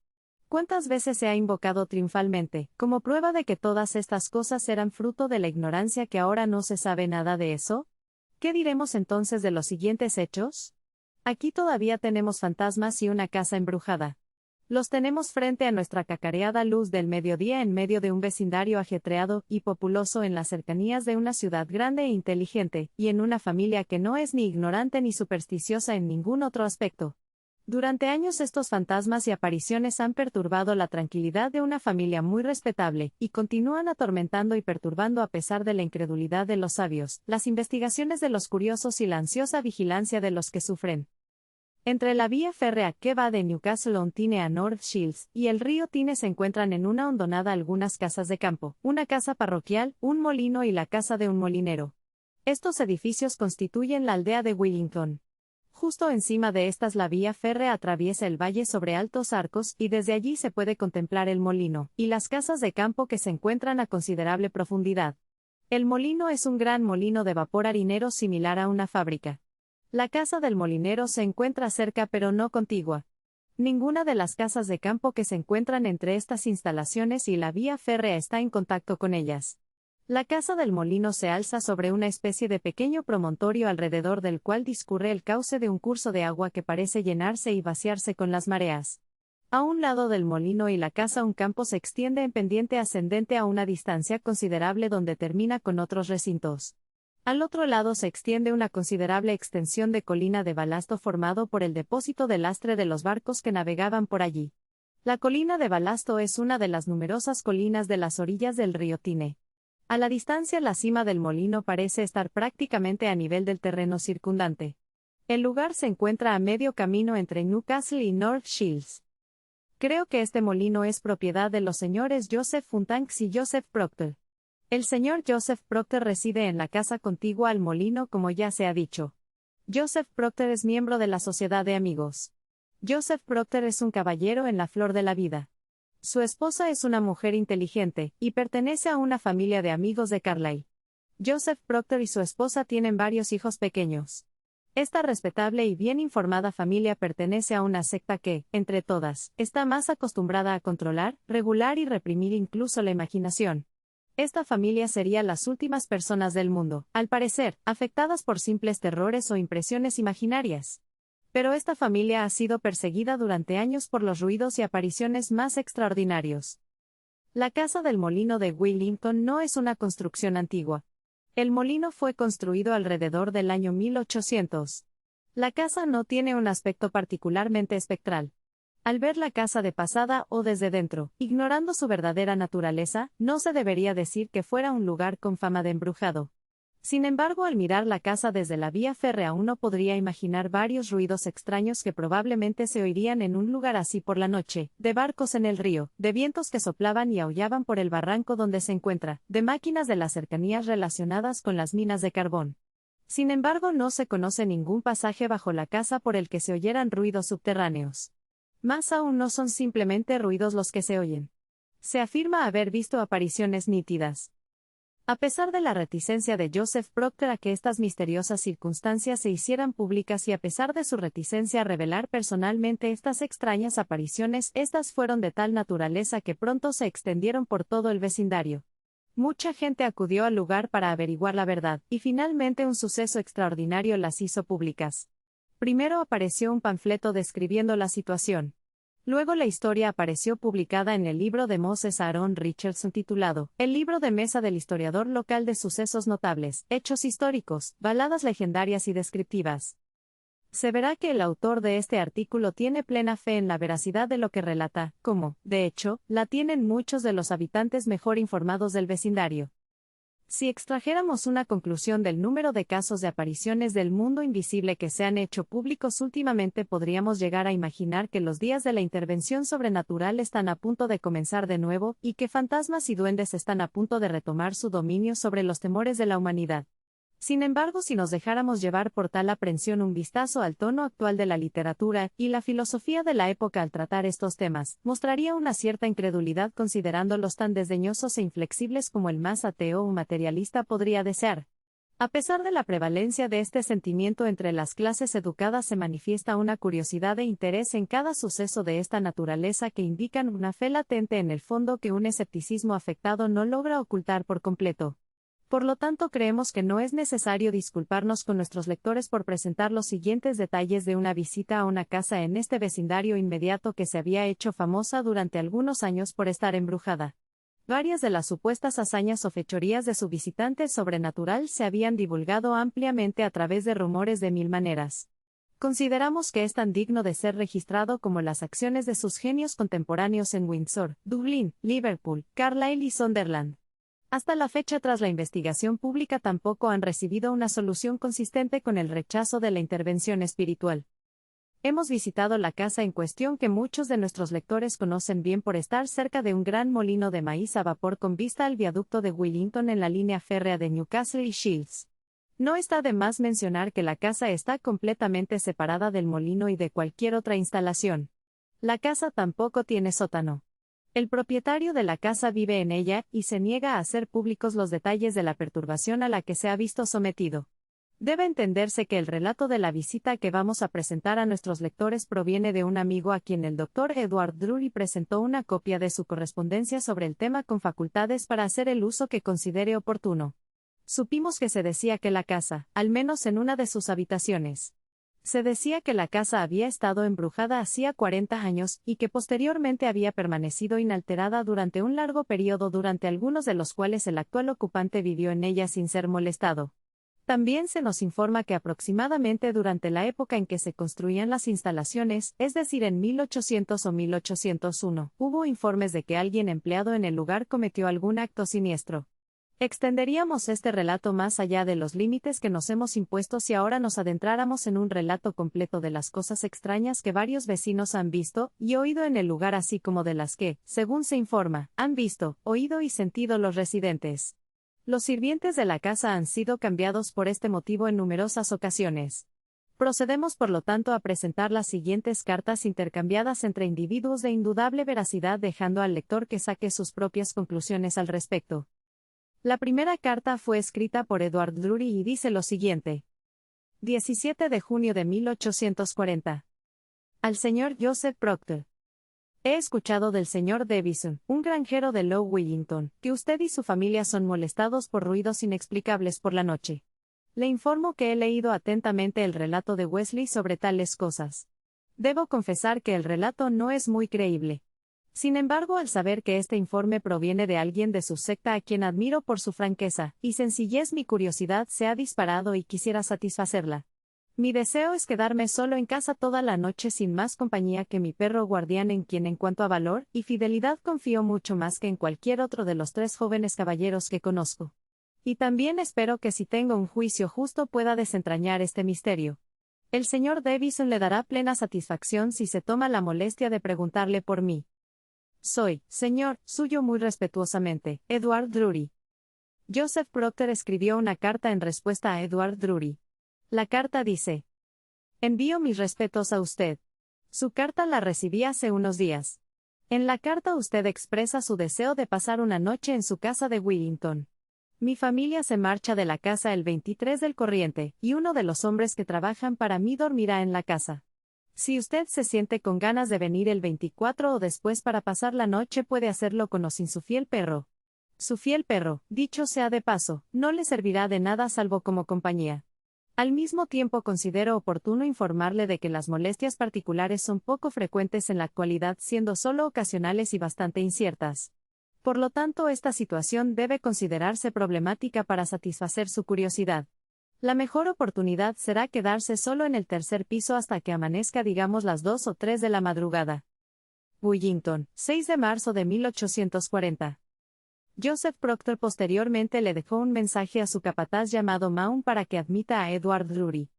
¿Cuántas veces se ha invocado triunfalmente, como prueba de que todas estas cosas eran fruto de la ignorancia que ahora no se sabe nada de eso? ¿Qué diremos entonces de los siguientes hechos? Aquí todavía tenemos fantasmas y una casa embrujada. Los tenemos frente a nuestra cacareada luz del mediodía en medio de un vecindario ajetreado y populoso en las cercanías de una ciudad grande e inteligente, y en una familia que no es ni ignorante ni supersticiosa en ningún otro aspecto. Durante años estos fantasmas y apariciones han perturbado la tranquilidad de una familia muy respetable, y continúan atormentando y perturbando a pesar de la incredulidad de los sabios, las investigaciones de los curiosos y la ansiosa vigilancia de los que sufren. Entre la vía férrea que va de Newcastle-on-Tyne a North Shields y el río Tyne se encuentran en una hondonada algunas casas de campo, una casa parroquial, un molino y la casa de un molinero. Estos edificios constituyen la aldea de Wellington. Justo encima de estas la vía férrea atraviesa el valle sobre altos arcos y desde allí se puede contemplar el molino y las casas de campo que se encuentran a considerable profundidad. El molino es un gran molino de vapor harinero similar a una fábrica. La casa del molinero se encuentra cerca pero no contigua. Ninguna de las casas de campo que se encuentran entre estas instalaciones y la vía férrea está en contacto con ellas. La casa del molino se alza sobre una especie de pequeño promontorio alrededor del cual discurre el cauce de un curso de agua que parece llenarse y vaciarse con las mareas. A un lado del molino y la casa un campo se extiende en pendiente ascendente a una distancia considerable donde termina con otros recintos. Al otro lado se extiende una considerable extensión de colina de balasto formado por el depósito de lastre de los barcos que navegaban por allí. La colina de balasto es una de las numerosas colinas de las orillas del río Tyne. A la distancia la cima del molino parece estar prácticamente a nivel del terreno circundante. El lugar se encuentra a medio camino entre Newcastle y North Shields. Creo que este molino es propiedad de los señores Joseph Funtanks y Joseph Proctor. El señor Joseph Proctor reside en la casa contigua al molino como ya se ha dicho. Joseph Proctor es miembro de la Sociedad de Amigos. Joseph Proctor es un caballero en la flor de la vida. Su esposa es una mujer inteligente, y pertenece a una familia de amigos de Carlyle. Joseph Proctor y su esposa tienen varios hijos pequeños. Esta respetable y bien informada familia pertenece a una secta que, entre todas, está más acostumbrada a controlar, regular y reprimir incluso la imaginación. Esta familia sería las últimas personas del mundo, al parecer, afectadas por simples terrores o impresiones imaginarias. Pero esta familia ha sido perseguida durante años por los ruidos y apariciones más extraordinarios. La casa del molino de Willington no es una construcción antigua. El molino fue construido alrededor del año 1800. La casa no tiene un aspecto particularmente espectral. Al ver la casa de pasada o desde dentro, ignorando su verdadera naturaleza, no se debería decir que fuera un lugar con fama de embrujado. Sin embargo, al mirar la casa desde la vía férrea uno podría imaginar varios ruidos extraños que probablemente se oirían en un lugar así por la noche, de barcos en el río, de vientos que soplaban y aullaban por el barranco donde se encuentra, de máquinas de las cercanías relacionadas con las minas de carbón. Sin embargo, no se conoce ningún pasaje bajo la casa por el que se oyeran ruidos subterráneos. Más aún no son simplemente ruidos los que se oyen. Se afirma haber visto apariciones nítidas. A pesar de la reticencia de Joseph Proctor a que estas misteriosas circunstancias se hicieran públicas y a pesar de su reticencia a revelar personalmente estas extrañas apariciones, estas fueron de tal naturaleza que pronto se extendieron por todo el vecindario. Mucha gente acudió al lugar para averiguar la verdad, y finalmente un suceso extraordinario las hizo públicas. Primero apareció un panfleto describiendo la situación. Luego la historia apareció publicada en el libro de Moses Aaron Richardson titulado El libro de mesa del historiador local de sucesos notables, hechos históricos, baladas legendarias y descriptivas. Se verá que el autor de este artículo tiene plena fe en la veracidad de lo que relata, como, de hecho, la tienen muchos de los habitantes mejor informados del vecindario. Si extrajéramos una conclusión del número de casos de apariciones del mundo invisible que se han hecho públicos últimamente, podríamos llegar a imaginar que los días de la intervención sobrenatural están a punto de comenzar de nuevo, y que fantasmas y duendes están a punto de retomar su dominio sobre los temores de la humanidad. Sin embargo, si nos dejáramos llevar por tal aprensión un vistazo al tono actual de la literatura y la filosofía de la época al tratar estos temas, mostraría una cierta incredulidad considerándolos tan desdeñosos e inflexibles como el más ateo o materialista podría desear. A pesar de la prevalencia de este sentimiento entre las clases educadas, se manifiesta una curiosidad e interés en cada suceso de esta naturaleza que indican una fe latente en el fondo que un escepticismo afectado no logra ocultar por completo. Por lo tanto, creemos que no es necesario disculparnos con nuestros lectores por presentar los siguientes detalles de una visita a una casa en este vecindario inmediato que se había hecho famosa durante algunos años por estar embrujada. Varias de las supuestas hazañas o fechorías de su visitante sobrenatural se habían divulgado ampliamente a través de rumores de mil maneras. Consideramos que es tan digno de ser registrado como las acciones de sus genios contemporáneos en Windsor, Dublín, Liverpool, Carlisle y Sunderland. Hasta la fecha, tras la investigación pública, tampoco han recibido una solución consistente con el rechazo de la intervención espiritual. Hemos visitado la casa en cuestión, que muchos de nuestros lectores conocen bien por estar cerca de un gran molino de maíz a vapor con vista al viaducto de Willington en la línea férrea de Newcastle y Shields. No está de más mencionar que la casa está completamente separada del molino y de cualquier otra instalación. La casa tampoco tiene sótano. El propietario de la casa vive en ella y se niega a hacer públicos los detalles de la perturbación a la que se ha visto sometido. Debe entenderse que el relato de la visita que vamos a presentar a nuestros lectores proviene de un amigo a quien el Dr. Edward Drury presentó una copia de su correspondencia sobre el tema con facultades para hacer el uso que considere oportuno. Supimos que se decía que la casa, al menos en una de sus habitaciones, se decía que la casa había estado embrujada hacía 40 años y que posteriormente había permanecido inalterada durante un largo periodo, durante algunos de los cuales el actual ocupante vivió en ella sin ser molestado. También se nos informa que aproximadamente durante la época en que se construían las instalaciones, es decir, en 1800 o 1801, hubo informes de que alguien empleado en el lugar cometió algún acto siniestro. Extenderíamos este relato más allá de los límites que nos hemos impuesto si ahora nos adentráramos en un relato completo de las cosas extrañas que varios vecinos han visto y oído en el lugar, así como de las que, según se informa, han visto, oído y sentido los residentes. Los sirvientes de la casa han sido cambiados por este motivo en numerosas ocasiones. Procedemos por lo tanto a presentar las siguientes cartas intercambiadas entre individuos de indudable veracidad, dejando al lector que saque sus propias conclusiones al respecto. La primera carta fue escrita por Edward Drury y dice lo siguiente. 17 de junio de 1840. Al señor Joseph Proctor. He escuchado del señor Davison, un granjero de Low Willington, que usted y su familia son molestados por ruidos inexplicables por la noche. Le informo que he leído atentamente el relato de Wesley sobre tales cosas. Debo confesar que el relato no es muy creíble. Sin embargo, al saber que este informe proviene de alguien de su secta a quien admiro por su franqueza y sencillez, mi curiosidad se ha disparado y quisiera satisfacerla. Mi deseo es quedarme solo en casa toda la noche sin más compañía que mi perro guardián, en quien en cuanto a valor y fidelidad confío mucho más que en cualquier otro de los 3 jóvenes caballeros que conozco. Y también espero que si tengo un juicio justo pueda desentrañar este misterio. El señor Davison le dará plena satisfacción si se toma la molestia de preguntarle por mí. Soy, señor, suyo muy respetuosamente, Edward Drury. Joseph Proctor escribió una carta en respuesta a Edward Drury. La carta dice: envío mis respetos a usted. Su carta la recibí hace unos días. En la carta usted expresa su deseo de pasar una noche en su casa de Willington. Mi familia se marcha de la casa el 23 del corriente, y uno de los hombres que trabajan para mí dormirá en la casa. Si usted se siente con ganas de venir el 24 o después para pasar la noche, puede hacerlo con o sin su fiel perro. Su fiel perro, dicho sea de paso, no le servirá de nada salvo como compañía. Al mismo tiempo considero oportuno informarle de que las molestias particulares son poco frecuentes en la actualidad, siendo solo ocasionales y bastante inciertas. Por lo tanto, esta situación debe considerarse problemática para satisfacer su curiosidad. La mejor oportunidad será quedarse solo en el tercer piso hasta que amanezca, digamos las 2 o 3 de la madrugada. Willington, 6 de marzo de 1840. Joseph Proctor posteriormente le dejó un mensaje a su capataz llamado Maun para que admita a Edward Drury.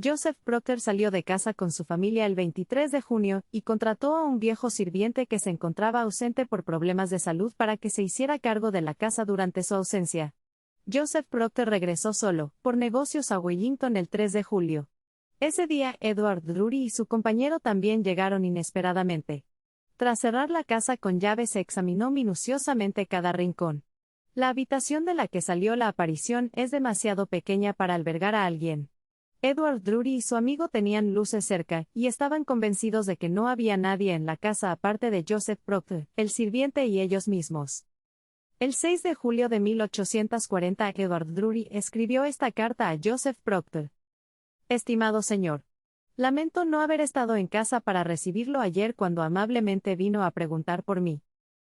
Joseph Proctor salió de casa con su familia el 23 de junio y contrató a un viejo sirviente que se encontraba ausente por problemas de salud para que se hiciera cargo de la casa durante su ausencia. Joseph Proctor regresó solo, por negocios, a Willington el 3 de julio. Ese día, Edward Drury y su compañero también llegaron inesperadamente. Tras cerrar la casa con llave, se examinó minuciosamente cada rincón. La habitación de la que salió la aparición es demasiado pequeña para albergar a alguien. Edward Drury y su amigo tenían luces cerca, y estaban convencidos de que no había nadie en la casa aparte de Joseph Proctor, el sirviente y ellos mismos. El 6 de julio de 1840, Edward Drury escribió esta carta a Joseph Proctor. Estimado señor, lamento no haber estado en casa para recibirlo ayer cuando amablemente vino a preguntar por mí.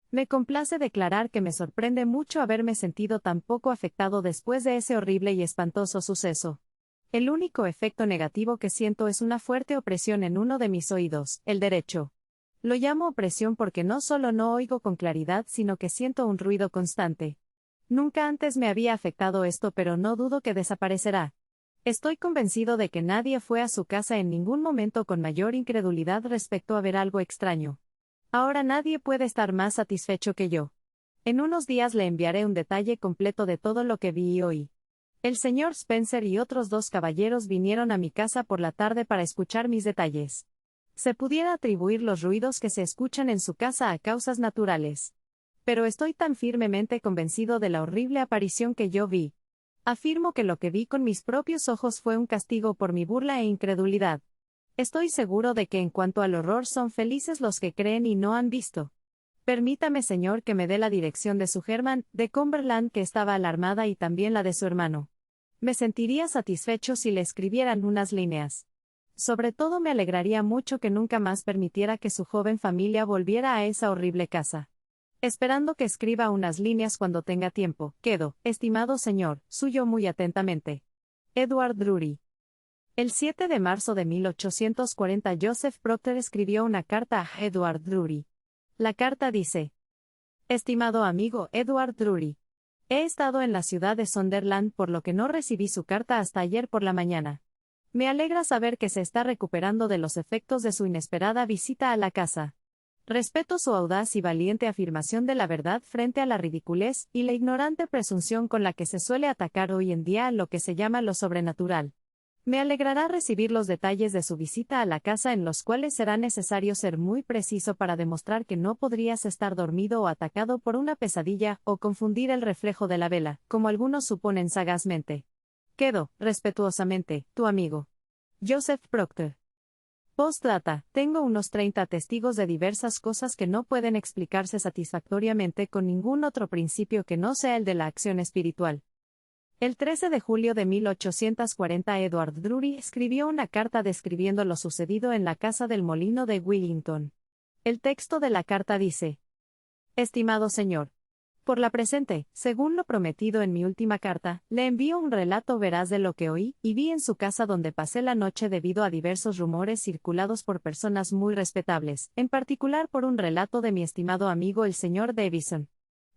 Me complace declarar que me sorprende mucho haberme sentido tan poco afectado después de ese horrible y espantoso suceso. El único efecto negativo que siento es una fuerte opresión en uno de mis oídos, el derecho. Lo llamo opresión porque no solo no oigo con claridad, sino que siento un ruido constante. Nunca antes me había afectado esto, pero no dudo que desaparecerá. Estoy convencido de que nadie fue a su casa en ningún momento con mayor incredulidad respecto a ver algo extraño. Ahora nadie puede estar más satisfecho que yo. En unos días le enviaré un detalle completo de todo lo que vi y oí. El señor Spencer y otros 2 caballeros vinieron a mi casa por la tarde para escuchar mis detalles. Se pudiera atribuir los ruidos que se escuchan en su casa a causas naturales. Pero estoy tan firmemente convencido de la horrible aparición que yo vi. Afirmo que lo que vi con mis propios ojos fue un castigo por mi burla e incredulidad. Estoy seguro de que en cuanto al horror son felices los que creen y no han visto. Permítame, señor, que me dé la dirección de su Herman, de Cumberland, que estaba alarmada, y también la de su hermano. Me sentiría satisfecho si le escribieran unas líneas. Sobre todo me alegraría mucho que nunca más permitiera que su joven familia volviera a esa horrible casa. Esperando que escriba unas líneas cuando tenga tiempo, quedo, estimado señor, suyo muy atentamente. Edward Drury. El 7 de marzo de 1840 Joseph Proctor escribió una carta a Edward Drury. La carta dice: Estimado amigo Edward Drury, he estado en la ciudad de Sunderland, por lo que no recibí su carta hasta ayer por la mañana. Me alegra saber que se está recuperando de los efectos de su inesperada visita a la casa. Respeto su audaz y valiente afirmación de la verdad frente a la ridiculez y la ignorante presunción con la que se suele atacar hoy en día lo que se llama lo sobrenatural. Me alegrará recibir los detalles de su visita a la casa, en los cuales será necesario ser muy preciso para demostrar que no podrías estar dormido o atacado por una pesadilla, o confundir el reflejo de la vela, como algunos suponen sagazmente. Quedo, respetuosamente, tu amigo. Joseph Proctor. Postdata, tengo unos 30 testigos de diversas cosas que no pueden explicarse satisfactoriamente con ningún otro principio que no sea el de la acción espiritual. El 13 de julio de 1840 Edward Drury escribió una carta describiendo lo sucedido en la casa del molino de Willington. El texto de la carta dice: Estimado señor, por la presente, según lo prometido en mi última carta, le envío un relato veraz de lo que oí y vi en su casa donde pasé la noche, debido a diversos rumores circulados por personas muy respetables, en particular por un relato de mi estimado amigo el señor Davison.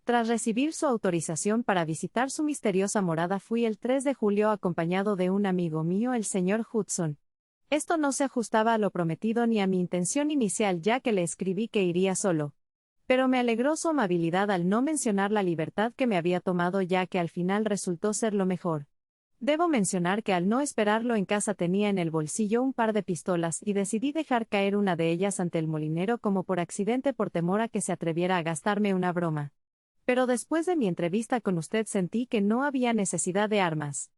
Tras recibir su autorización para visitar su misteriosa morada, fui el 3 de julio acompañado de un amigo mío, el señor Hudson. Esto no se ajustaba a lo prometido ni a mi intención inicial, ya que le escribí que iría solo. Pero me alegró su amabilidad al no mencionar la libertad que me había tomado, ya que al final resultó ser lo mejor. Debo mencionar que al no esperarlo en casa tenía en el bolsillo un par de pistolas y decidí dejar caer una de ellas ante el molinero como por accidente, por temor a que se atreviera a gastarme una broma. Pero después de mi entrevista con usted sentí que no había necesidad de armas.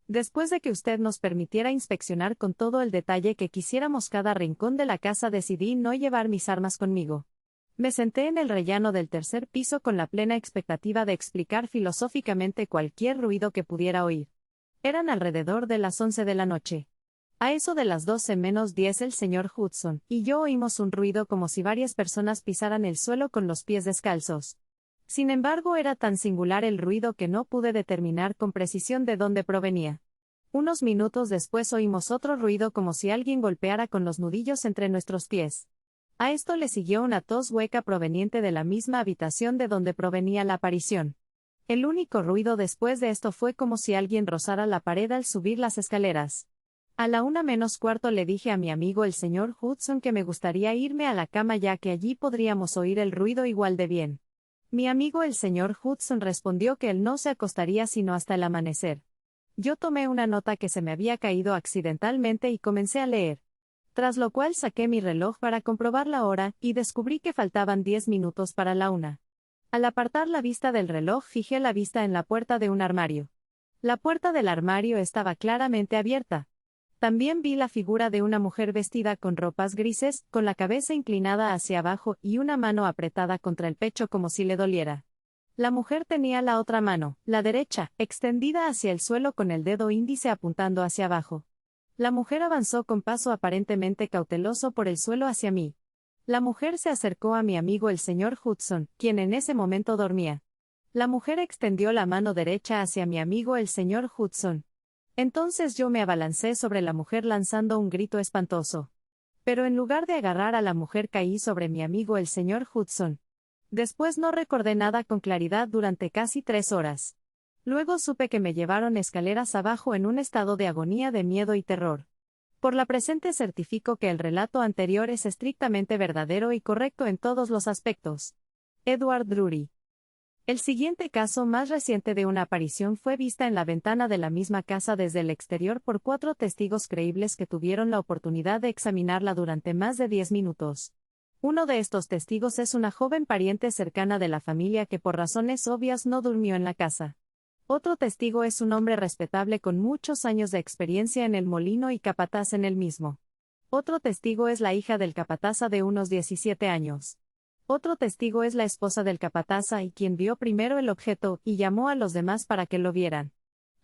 Después de que usted nos permitiera inspeccionar con todo el detalle que quisiéramos cada rincón de la casa, decidí no llevar mis armas conmigo. Me senté en el rellano del tercer piso con la plena expectativa de explicar filosóficamente cualquier ruido que pudiera oír. Eran alrededor de las 11 de la noche. A eso de las 12 menos 10 el señor Hudson y yo oímos un ruido como si varias personas pisaran el suelo con los pies descalzos. Sin embargo, era tan singular el ruido que no pude determinar con precisión de dónde provenía. Unos minutos después oímos otro ruido como si alguien golpeara con los nudillos entre nuestros pies. A esto le siguió una tos hueca proveniente de la misma habitación de donde provenía la aparición. El único ruido después de esto fue como si alguien rozara la pared al subir las escaleras. A la 1 menos cuarto le dije a mi amigo el señor Hudson que me gustaría irme a la cama, ya que allí podríamos oír el ruido igual de bien. Mi amigo el señor Hudson respondió que él no se acostaría sino hasta el amanecer. Yo tomé una nota que se me había caído accidentalmente y comencé a leer. Tras lo cual saqué mi reloj para comprobar la hora, y descubrí que faltaban 10 minutos para la 1. Al apartar la vista del reloj, fijé la vista en la puerta de un armario. La puerta del armario estaba claramente abierta. También vi la figura de una mujer vestida con ropas grises, con la cabeza inclinada hacia abajo y una mano apretada contra el pecho como si le doliera. La mujer tenía la otra mano, la derecha, extendida hacia el suelo con el dedo índice apuntando hacia abajo. La mujer avanzó con paso aparentemente cauteloso por el suelo hacia mí. La mujer se acercó a mi amigo el señor Hudson, quien en ese momento dormía. La mujer extendió la mano derecha hacia mi amigo el señor Hudson. Entonces yo me abalancé sobre la mujer lanzando un grito espantoso. Pero en lugar de agarrar a la mujer caí sobre mi amigo el señor Hudson. Después no recordé nada con claridad durante casi 3 horas. Luego supe que me llevaron escaleras abajo en un estado de agonía de miedo y terror. Por la presente certifico que el relato anterior es estrictamente verdadero y correcto en todos los aspectos. Edward Drury. El siguiente caso más reciente de una aparición fue vista en la ventana de la misma casa desde el exterior por 4 testigos creíbles que tuvieron la oportunidad de examinarla durante más de 10 minutos. Uno de estos testigos es una joven pariente cercana de la familia que por razones obvias no durmió en la casa. Otro testigo es un hombre respetable con muchos años de experiencia en el molino y capataz en el mismo. Otro testigo es la hija del capataza de unos 17 años. Otro testigo es la esposa del capataza y quien vio primero el objeto y llamó a los demás para que lo vieran.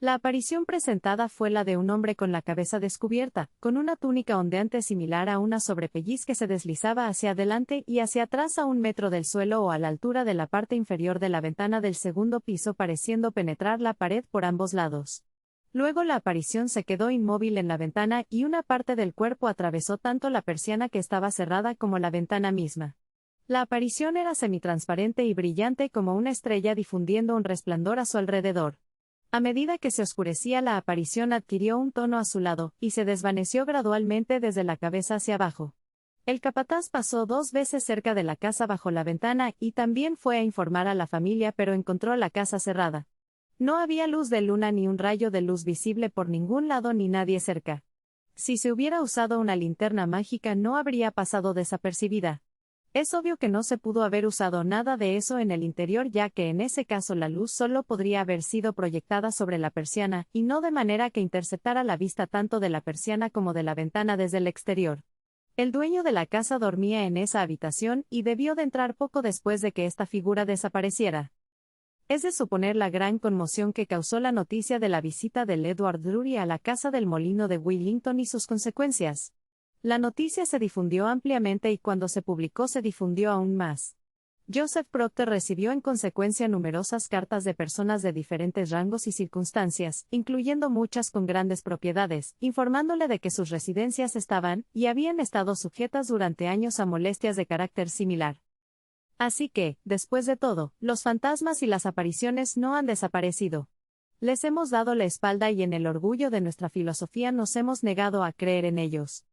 La aparición presentada fue la de un hombre con la cabeza descubierta, con una túnica ondeante similar a una sobrepelliz que se deslizaba hacia adelante y hacia atrás a 1 metro del suelo o a la altura de la parte inferior de la ventana del segundo piso, pareciendo penetrar la pared por ambos lados. Luego la aparición se quedó inmóvil en la ventana y una parte del cuerpo atravesó tanto la persiana que estaba cerrada como la ventana misma. La aparición era semitransparente y brillante como una estrella difundiendo un resplandor a su alrededor. A medida que se oscurecía, la aparición adquirió un tono azulado, y se desvaneció gradualmente desde la cabeza hacia abajo. El capataz pasó 2 veces cerca de la casa bajo la ventana y también fue a informar a la familia, pero encontró la casa cerrada. No había luz de luna ni un rayo de luz visible por ningún lado ni nadie cerca. Si se hubiera usado una linterna mágica no habría pasado desapercibida. Es obvio que no se pudo haber usado nada de eso en el interior, ya que en ese caso la luz solo podría haber sido proyectada sobre la persiana, y no de manera que interceptara la vista tanto de la persiana como de la ventana desde el exterior. El dueño de la casa dormía en esa habitación y debió de entrar poco después de que esta figura desapareciera. Es de suponer la gran conmoción que causó la noticia de la visita del Edward Drury a la casa del molino de Willington y sus consecuencias. La noticia se difundió ampliamente y cuando se publicó se difundió aún más. Joseph Proctor recibió en consecuencia numerosas cartas de personas de diferentes rangos y circunstancias, incluyendo muchas con grandes propiedades, informándole de que sus residencias estaban, y habían estado sujetas durante años a molestias de carácter similar. Así que, después de todo, los fantasmas y las apariciones no han desaparecido. Les hemos dado la espalda y en el orgullo de nuestra filosofía nos hemos negado a creer en ellos.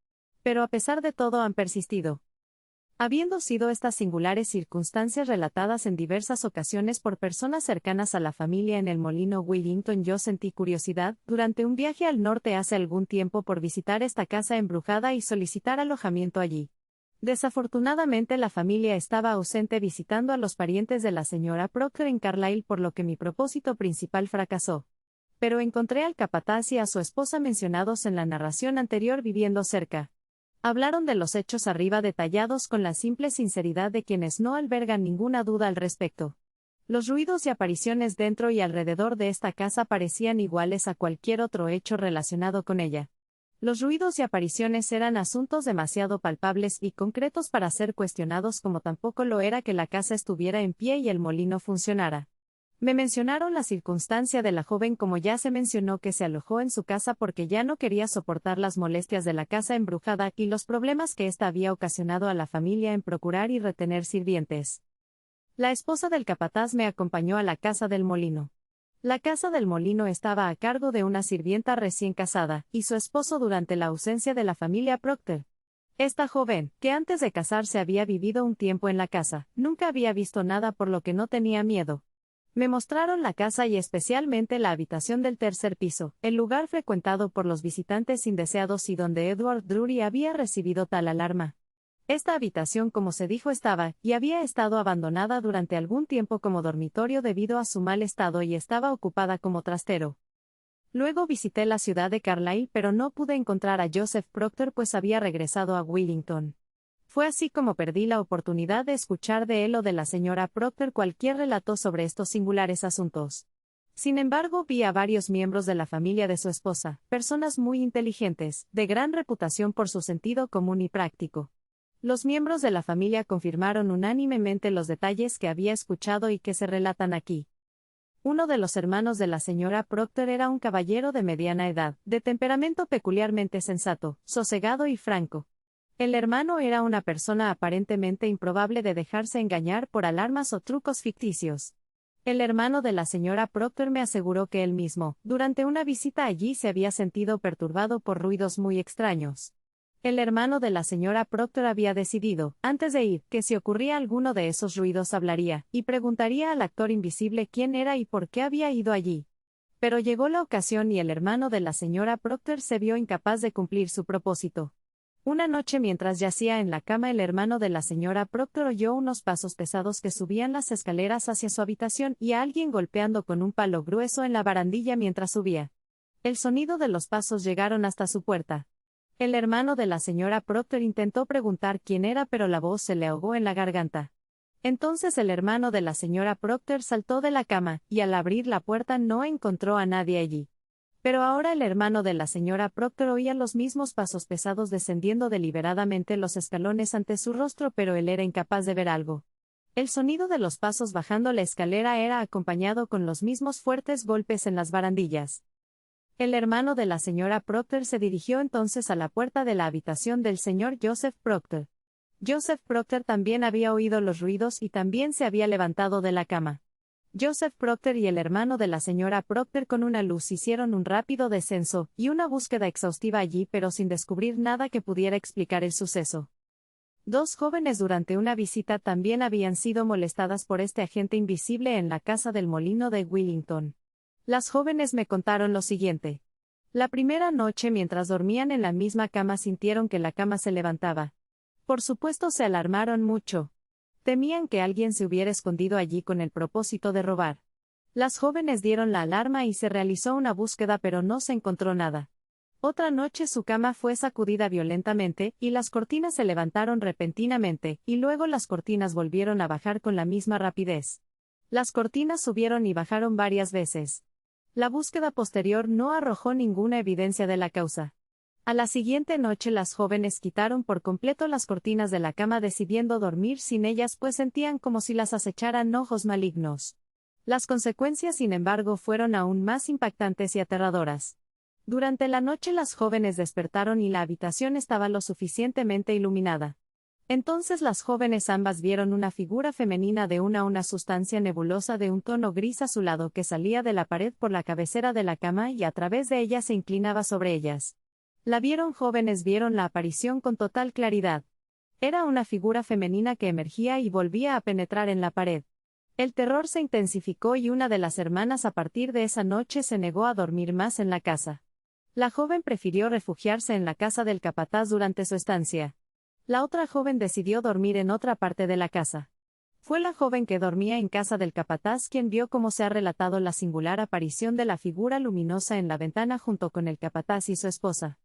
Pero a pesar de todo han persistido. Habiendo sido estas singulares circunstancias relatadas en diversas ocasiones por personas cercanas a la familia en el molino Willington, yo sentí curiosidad, durante un viaje al norte hace algún tiempo, por visitar esta casa embrujada y solicitar alojamiento allí. Desafortunadamente la familia estaba ausente visitando a los parientes de la señora Proctor en Carlisle, por lo que mi propósito principal fracasó. Pero encontré al capataz y a su esposa mencionados en la narración anterior viviendo cerca. Hablaron de los hechos arriba detallados con la simple sinceridad de quienes no albergan ninguna duda al respecto. Los ruidos y apariciones dentro y alrededor de esta casa parecían iguales a cualquier otro hecho relacionado con ella. Los ruidos y apariciones eran asuntos demasiado palpables y concretos para ser cuestionados, como tampoco lo era que la casa estuviera en pie y el molino funcionara. Me mencionaron la circunstancia de la joven, como ya se mencionó, que se alojó en su casa porque ya no quería soportar las molestias de la casa embrujada y los problemas que ésta había ocasionado a la familia en procurar y retener sirvientes. La esposa del capataz me acompañó a la casa del molino. La casa del molino estaba a cargo de una sirvienta recién casada, y su esposo durante la ausencia de la familia Proctor. Esta joven, que antes de casarse había vivido un tiempo en la casa, nunca había visto nada, por lo que no tenía miedo. Me mostraron la casa y especialmente la habitación del tercer piso, el lugar frecuentado por los visitantes indeseados y donde Edward Drury había recibido tal alarma. Esta habitación, como se dijo, estaba, y había estado abandonada durante algún tiempo como dormitorio debido a su mal estado y estaba ocupada como trastero. Luego visité la ciudad de Carlisle, pero no pude encontrar a Joseph Proctor, pues había regresado a Willington. Fue así como perdí la oportunidad de escuchar de él o de la señora Proctor cualquier relato sobre estos singulares asuntos. Sin embargo, vi a varios miembros de la familia de su esposa, personas muy inteligentes, de gran reputación por su sentido común y práctico. Los miembros de la familia confirmaron unánimemente los detalles que había escuchado y que se relatan aquí. Uno de los hermanos de la señora Proctor era un caballero de mediana edad, de temperamento peculiarmente sensato, sosegado y franco. El hermano era una persona aparentemente improbable de dejarse engañar por alarmas o trucos ficticios. El hermano de la señora Proctor me aseguró que él mismo, durante una visita allí, se había sentido perturbado por ruidos muy extraños. El hermano de la señora Proctor había decidido, antes de ir, que si ocurría alguno de esos ruidos hablaría, y preguntaría al actor invisible quién era y por qué había ido allí. Pero llegó la ocasión y el hermano de la señora Proctor se vio incapaz de cumplir su propósito. Una noche mientras yacía en la cama el hermano de la señora Proctor oyó unos pasos pesados que subían las escaleras hacia su habitación y a alguien golpeando con un palo grueso en la barandilla mientras subía. El sonido de los pasos llegaron hasta su puerta. El hermano de la señora Proctor intentó preguntar quién era pero la voz se le ahogó en la garganta. Entonces el hermano de la señora Proctor saltó de la cama, y al abrir la puerta no encontró a nadie allí. Pero ahora el hermano de la señora Proctor oía los mismos pasos pesados descendiendo deliberadamente los escalones ante su rostro, pero él era incapaz de ver algo. El sonido de los pasos bajando la escalera era acompañado con los mismos fuertes golpes en las barandillas. El hermano de la señora Proctor se dirigió entonces a la puerta de la habitación del señor Joseph Proctor. Joseph Proctor también había oído los ruidos y también se había levantado de la cama. Joseph Proctor y el hermano de la señora Proctor con una luz hicieron un rápido descenso y una búsqueda exhaustiva allí pero sin descubrir nada que pudiera explicar el suceso. Dos jóvenes durante una visita también habían sido molestadas por este agente invisible en la casa del molino de Willington. Las jóvenes me contaron lo siguiente. La primera noche mientras dormían en la misma cama sintieron que la cama se levantaba. Por supuesto se alarmaron mucho. Temían que alguien se hubiera escondido allí con el propósito de robar. Las jóvenes dieron la alarma y se realizó una búsqueda pero no se encontró nada. Otra noche su cama fue sacudida violentamente y las cortinas se levantaron repentinamente, y luego las cortinas volvieron a bajar con la misma rapidez. Las cortinas subieron y bajaron varias veces. La búsqueda posterior no arrojó ninguna evidencia de la causa. A la siguiente noche las jóvenes quitaron por completo las cortinas de la cama decidiendo dormir sin ellas pues sentían como si las acecharan ojos malignos. Las consecuencias sin embargo fueron aún más impactantes y aterradoras. Durante la noche las jóvenes despertaron y la habitación estaba lo suficientemente iluminada. Entonces las jóvenes ambas vieron una figura femenina de una sustancia nebulosa de un tono gris azulado que salía de la pared por la cabecera de la cama y a través de ella se inclinaba sobre ellas. La jóvenes vieron la aparición con total claridad. Era una figura femenina que emergía y volvía a penetrar en la pared. El terror se intensificó y una de las hermanas a partir de esa noche se negó a dormir más en la casa. La joven prefirió refugiarse en la casa del capataz durante su estancia. La otra joven decidió dormir en otra parte de la casa. Fue la joven que dormía en casa del capataz quien vio cómo se ha relatado la singular aparición de la figura luminosa en la ventana junto con el capataz y su esposa.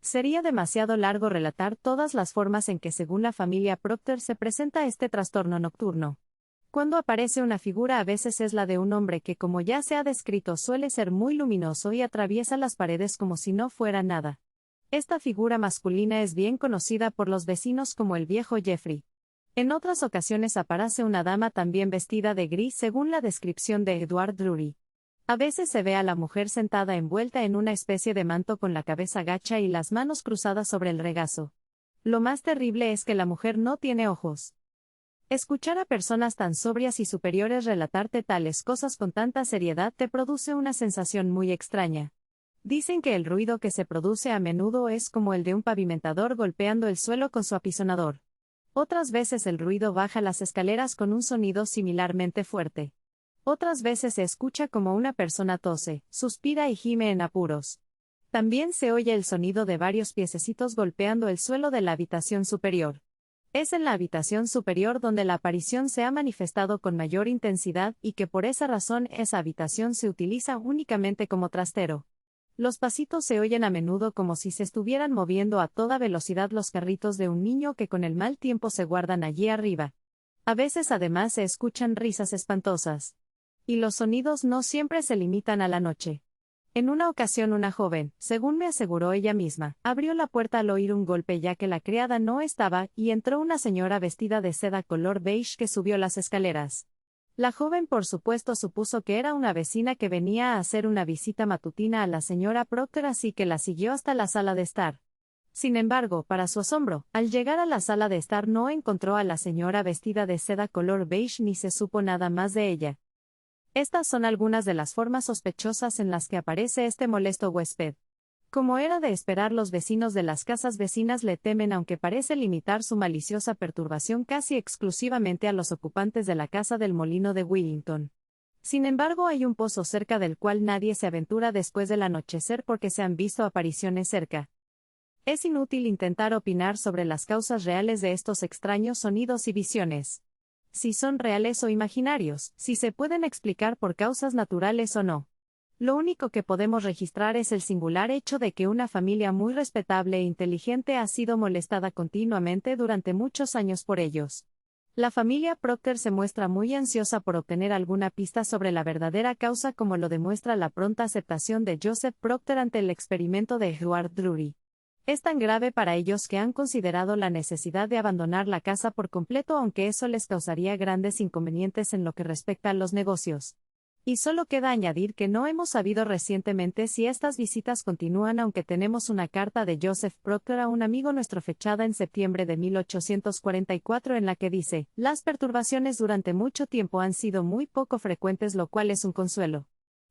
Sería demasiado largo relatar todas las formas en que según la familia Proctor se presenta este trastorno nocturno. Cuando aparece una figura a veces es la de un hombre que como ya se ha descrito suele ser muy luminoso y atraviesa las paredes como si no fuera nada. Esta figura masculina es bien conocida por los vecinos como el viejo Jeffrey. En otras ocasiones aparece una dama también vestida de gris según la descripción de Edward Drury. A veces se ve a la mujer sentada envuelta en una especie de manto con la cabeza gacha y las manos cruzadas sobre el regazo. Lo más terrible es que la mujer no tiene ojos. Escuchar a personas tan sobrias y superiores relatarte tales cosas con tanta seriedad te produce una sensación muy extraña. Dicen que el ruido que se produce a menudo es como el de un pavimentador golpeando el suelo con su apisonador. Otras veces el ruido baja las escaleras con un sonido similarmente fuerte. Otras veces se escucha como una persona tose, suspira y gime en apuros. También se oye el sonido de varios piececitos golpeando el suelo de la habitación superior. Es en la habitación superior donde la aparición se ha manifestado con mayor intensidad y que por esa razón esa habitación se utiliza únicamente como trastero. Los pasitos se oyen a menudo como si se estuvieran moviendo a toda velocidad los carritos de un niño que con el mal tiempo se guardan allí arriba. A veces además se escuchan risas espantosas. Y los sonidos no siempre se limitan a la noche. En una ocasión una joven, según me aseguró ella misma, abrió la puerta al oír un golpe ya que la criada no estaba y entró una señora vestida de seda color beige que subió las escaleras. La joven por supuesto supuso que era una vecina que venía a hacer una visita matutina a la señora Proctor así que la siguió hasta la sala de estar. Sin embargo, para su asombro, al llegar a la sala de estar no encontró a la señora vestida de seda color beige ni se supo nada más de ella. Estas son algunas de las formas sospechosas en las que aparece este molesto huésped. Como era de esperar, los vecinos de las casas vecinas le temen, aunque parece limitar su maliciosa perturbación casi exclusivamente a los ocupantes de la casa del molino de Willington. Sin embargo, hay un pozo cerca del cual nadie se aventura después del anochecer porque se han visto apariciones cerca. Es inútil intentar opinar sobre las causas reales de estos extraños sonidos y visiones. Si son reales o imaginarios, si se pueden explicar por causas naturales o no. Lo único que podemos registrar es el singular hecho de que una familia muy respetable e inteligente ha sido molestada continuamente durante muchos años por ellos. La familia Procter se muestra muy ansiosa por obtener alguna pista sobre la verdadera causa, como lo demuestra la pronta aceptación de Joseph Procter ante el experimento de Edward Drury. Es tan grave para ellos que han considerado la necesidad de abandonar la casa por completo, aunque eso les causaría grandes inconvenientes en lo que respecta a los negocios. Y solo queda añadir que no hemos sabido recientemente si estas visitas continúan, aunque tenemos una carta de Joseph Procter a un amigo nuestro fechada en septiembre de 1844 en la que dice: las perturbaciones durante mucho tiempo han sido muy poco frecuentes, lo cual es un consuelo.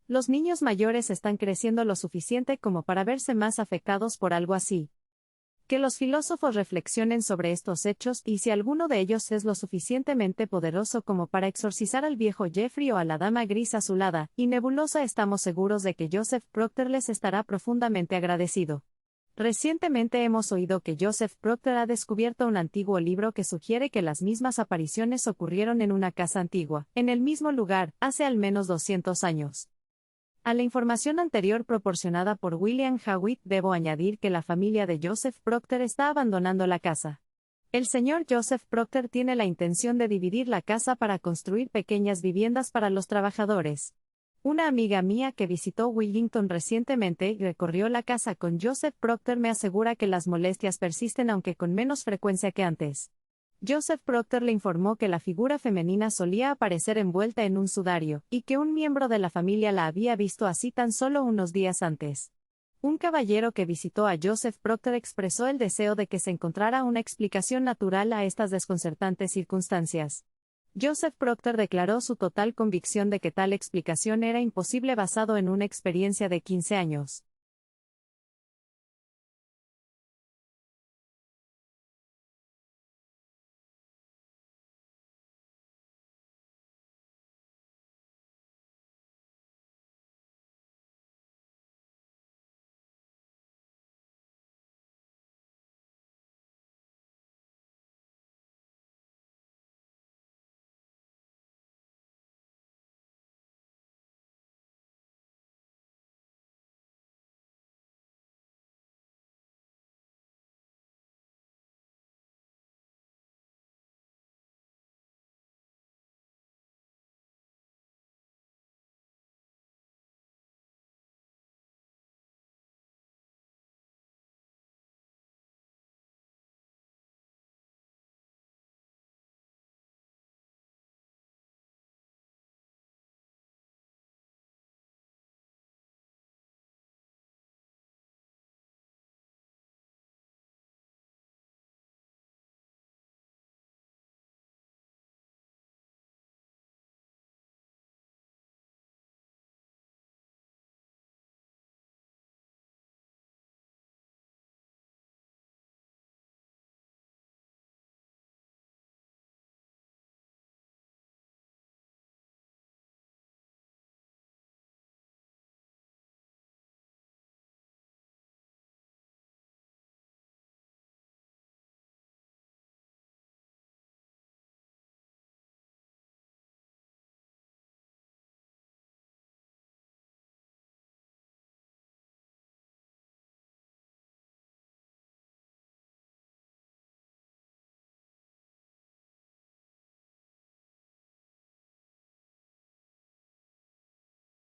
Los niños mayores están creciendo lo suficiente como para verse más afectados por algo así. Que los filósofos reflexionen sobre estos hechos y si alguno de ellos es lo suficientemente poderoso como para exorcizar al viejo Jeffrey o a la dama gris azulada y nebulosa, estamos seguros de que Joseph Procter les estará profundamente agradecido. Recientemente hemos oído que Joseph Procter ha descubierto un antiguo libro que sugiere que las mismas apariciones ocurrieron en una casa antigua, en el mismo lugar, hace al menos 200 años. A la información anterior proporcionada por William Howitt debo añadir que la familia de Joseph Procter está abandonando la casa. El señor Joseph Procter tiene la intención de dividir la casa para construir pequeñas viviendas para los trabajadores. Una amiga mía que visitó Willington recientemente y recorrió la casa con Joseph Procter me asegura que las molestias persisten, aunque con menos frecuencia que antes. Joseph Procter le informó que la figura femenina solía aparecer envuelta en un sudario, y que un miembro de la familia la había visto así tan solo unos días antes. Un caballero que visitó a Joseph Procter expresó el deseo de que se encontrara una explicación natural a estas desconcertantes circunstancias. Joseph Procter declaró su total convicción de que tal explicación era imposible basado en una experiencia de 15 años.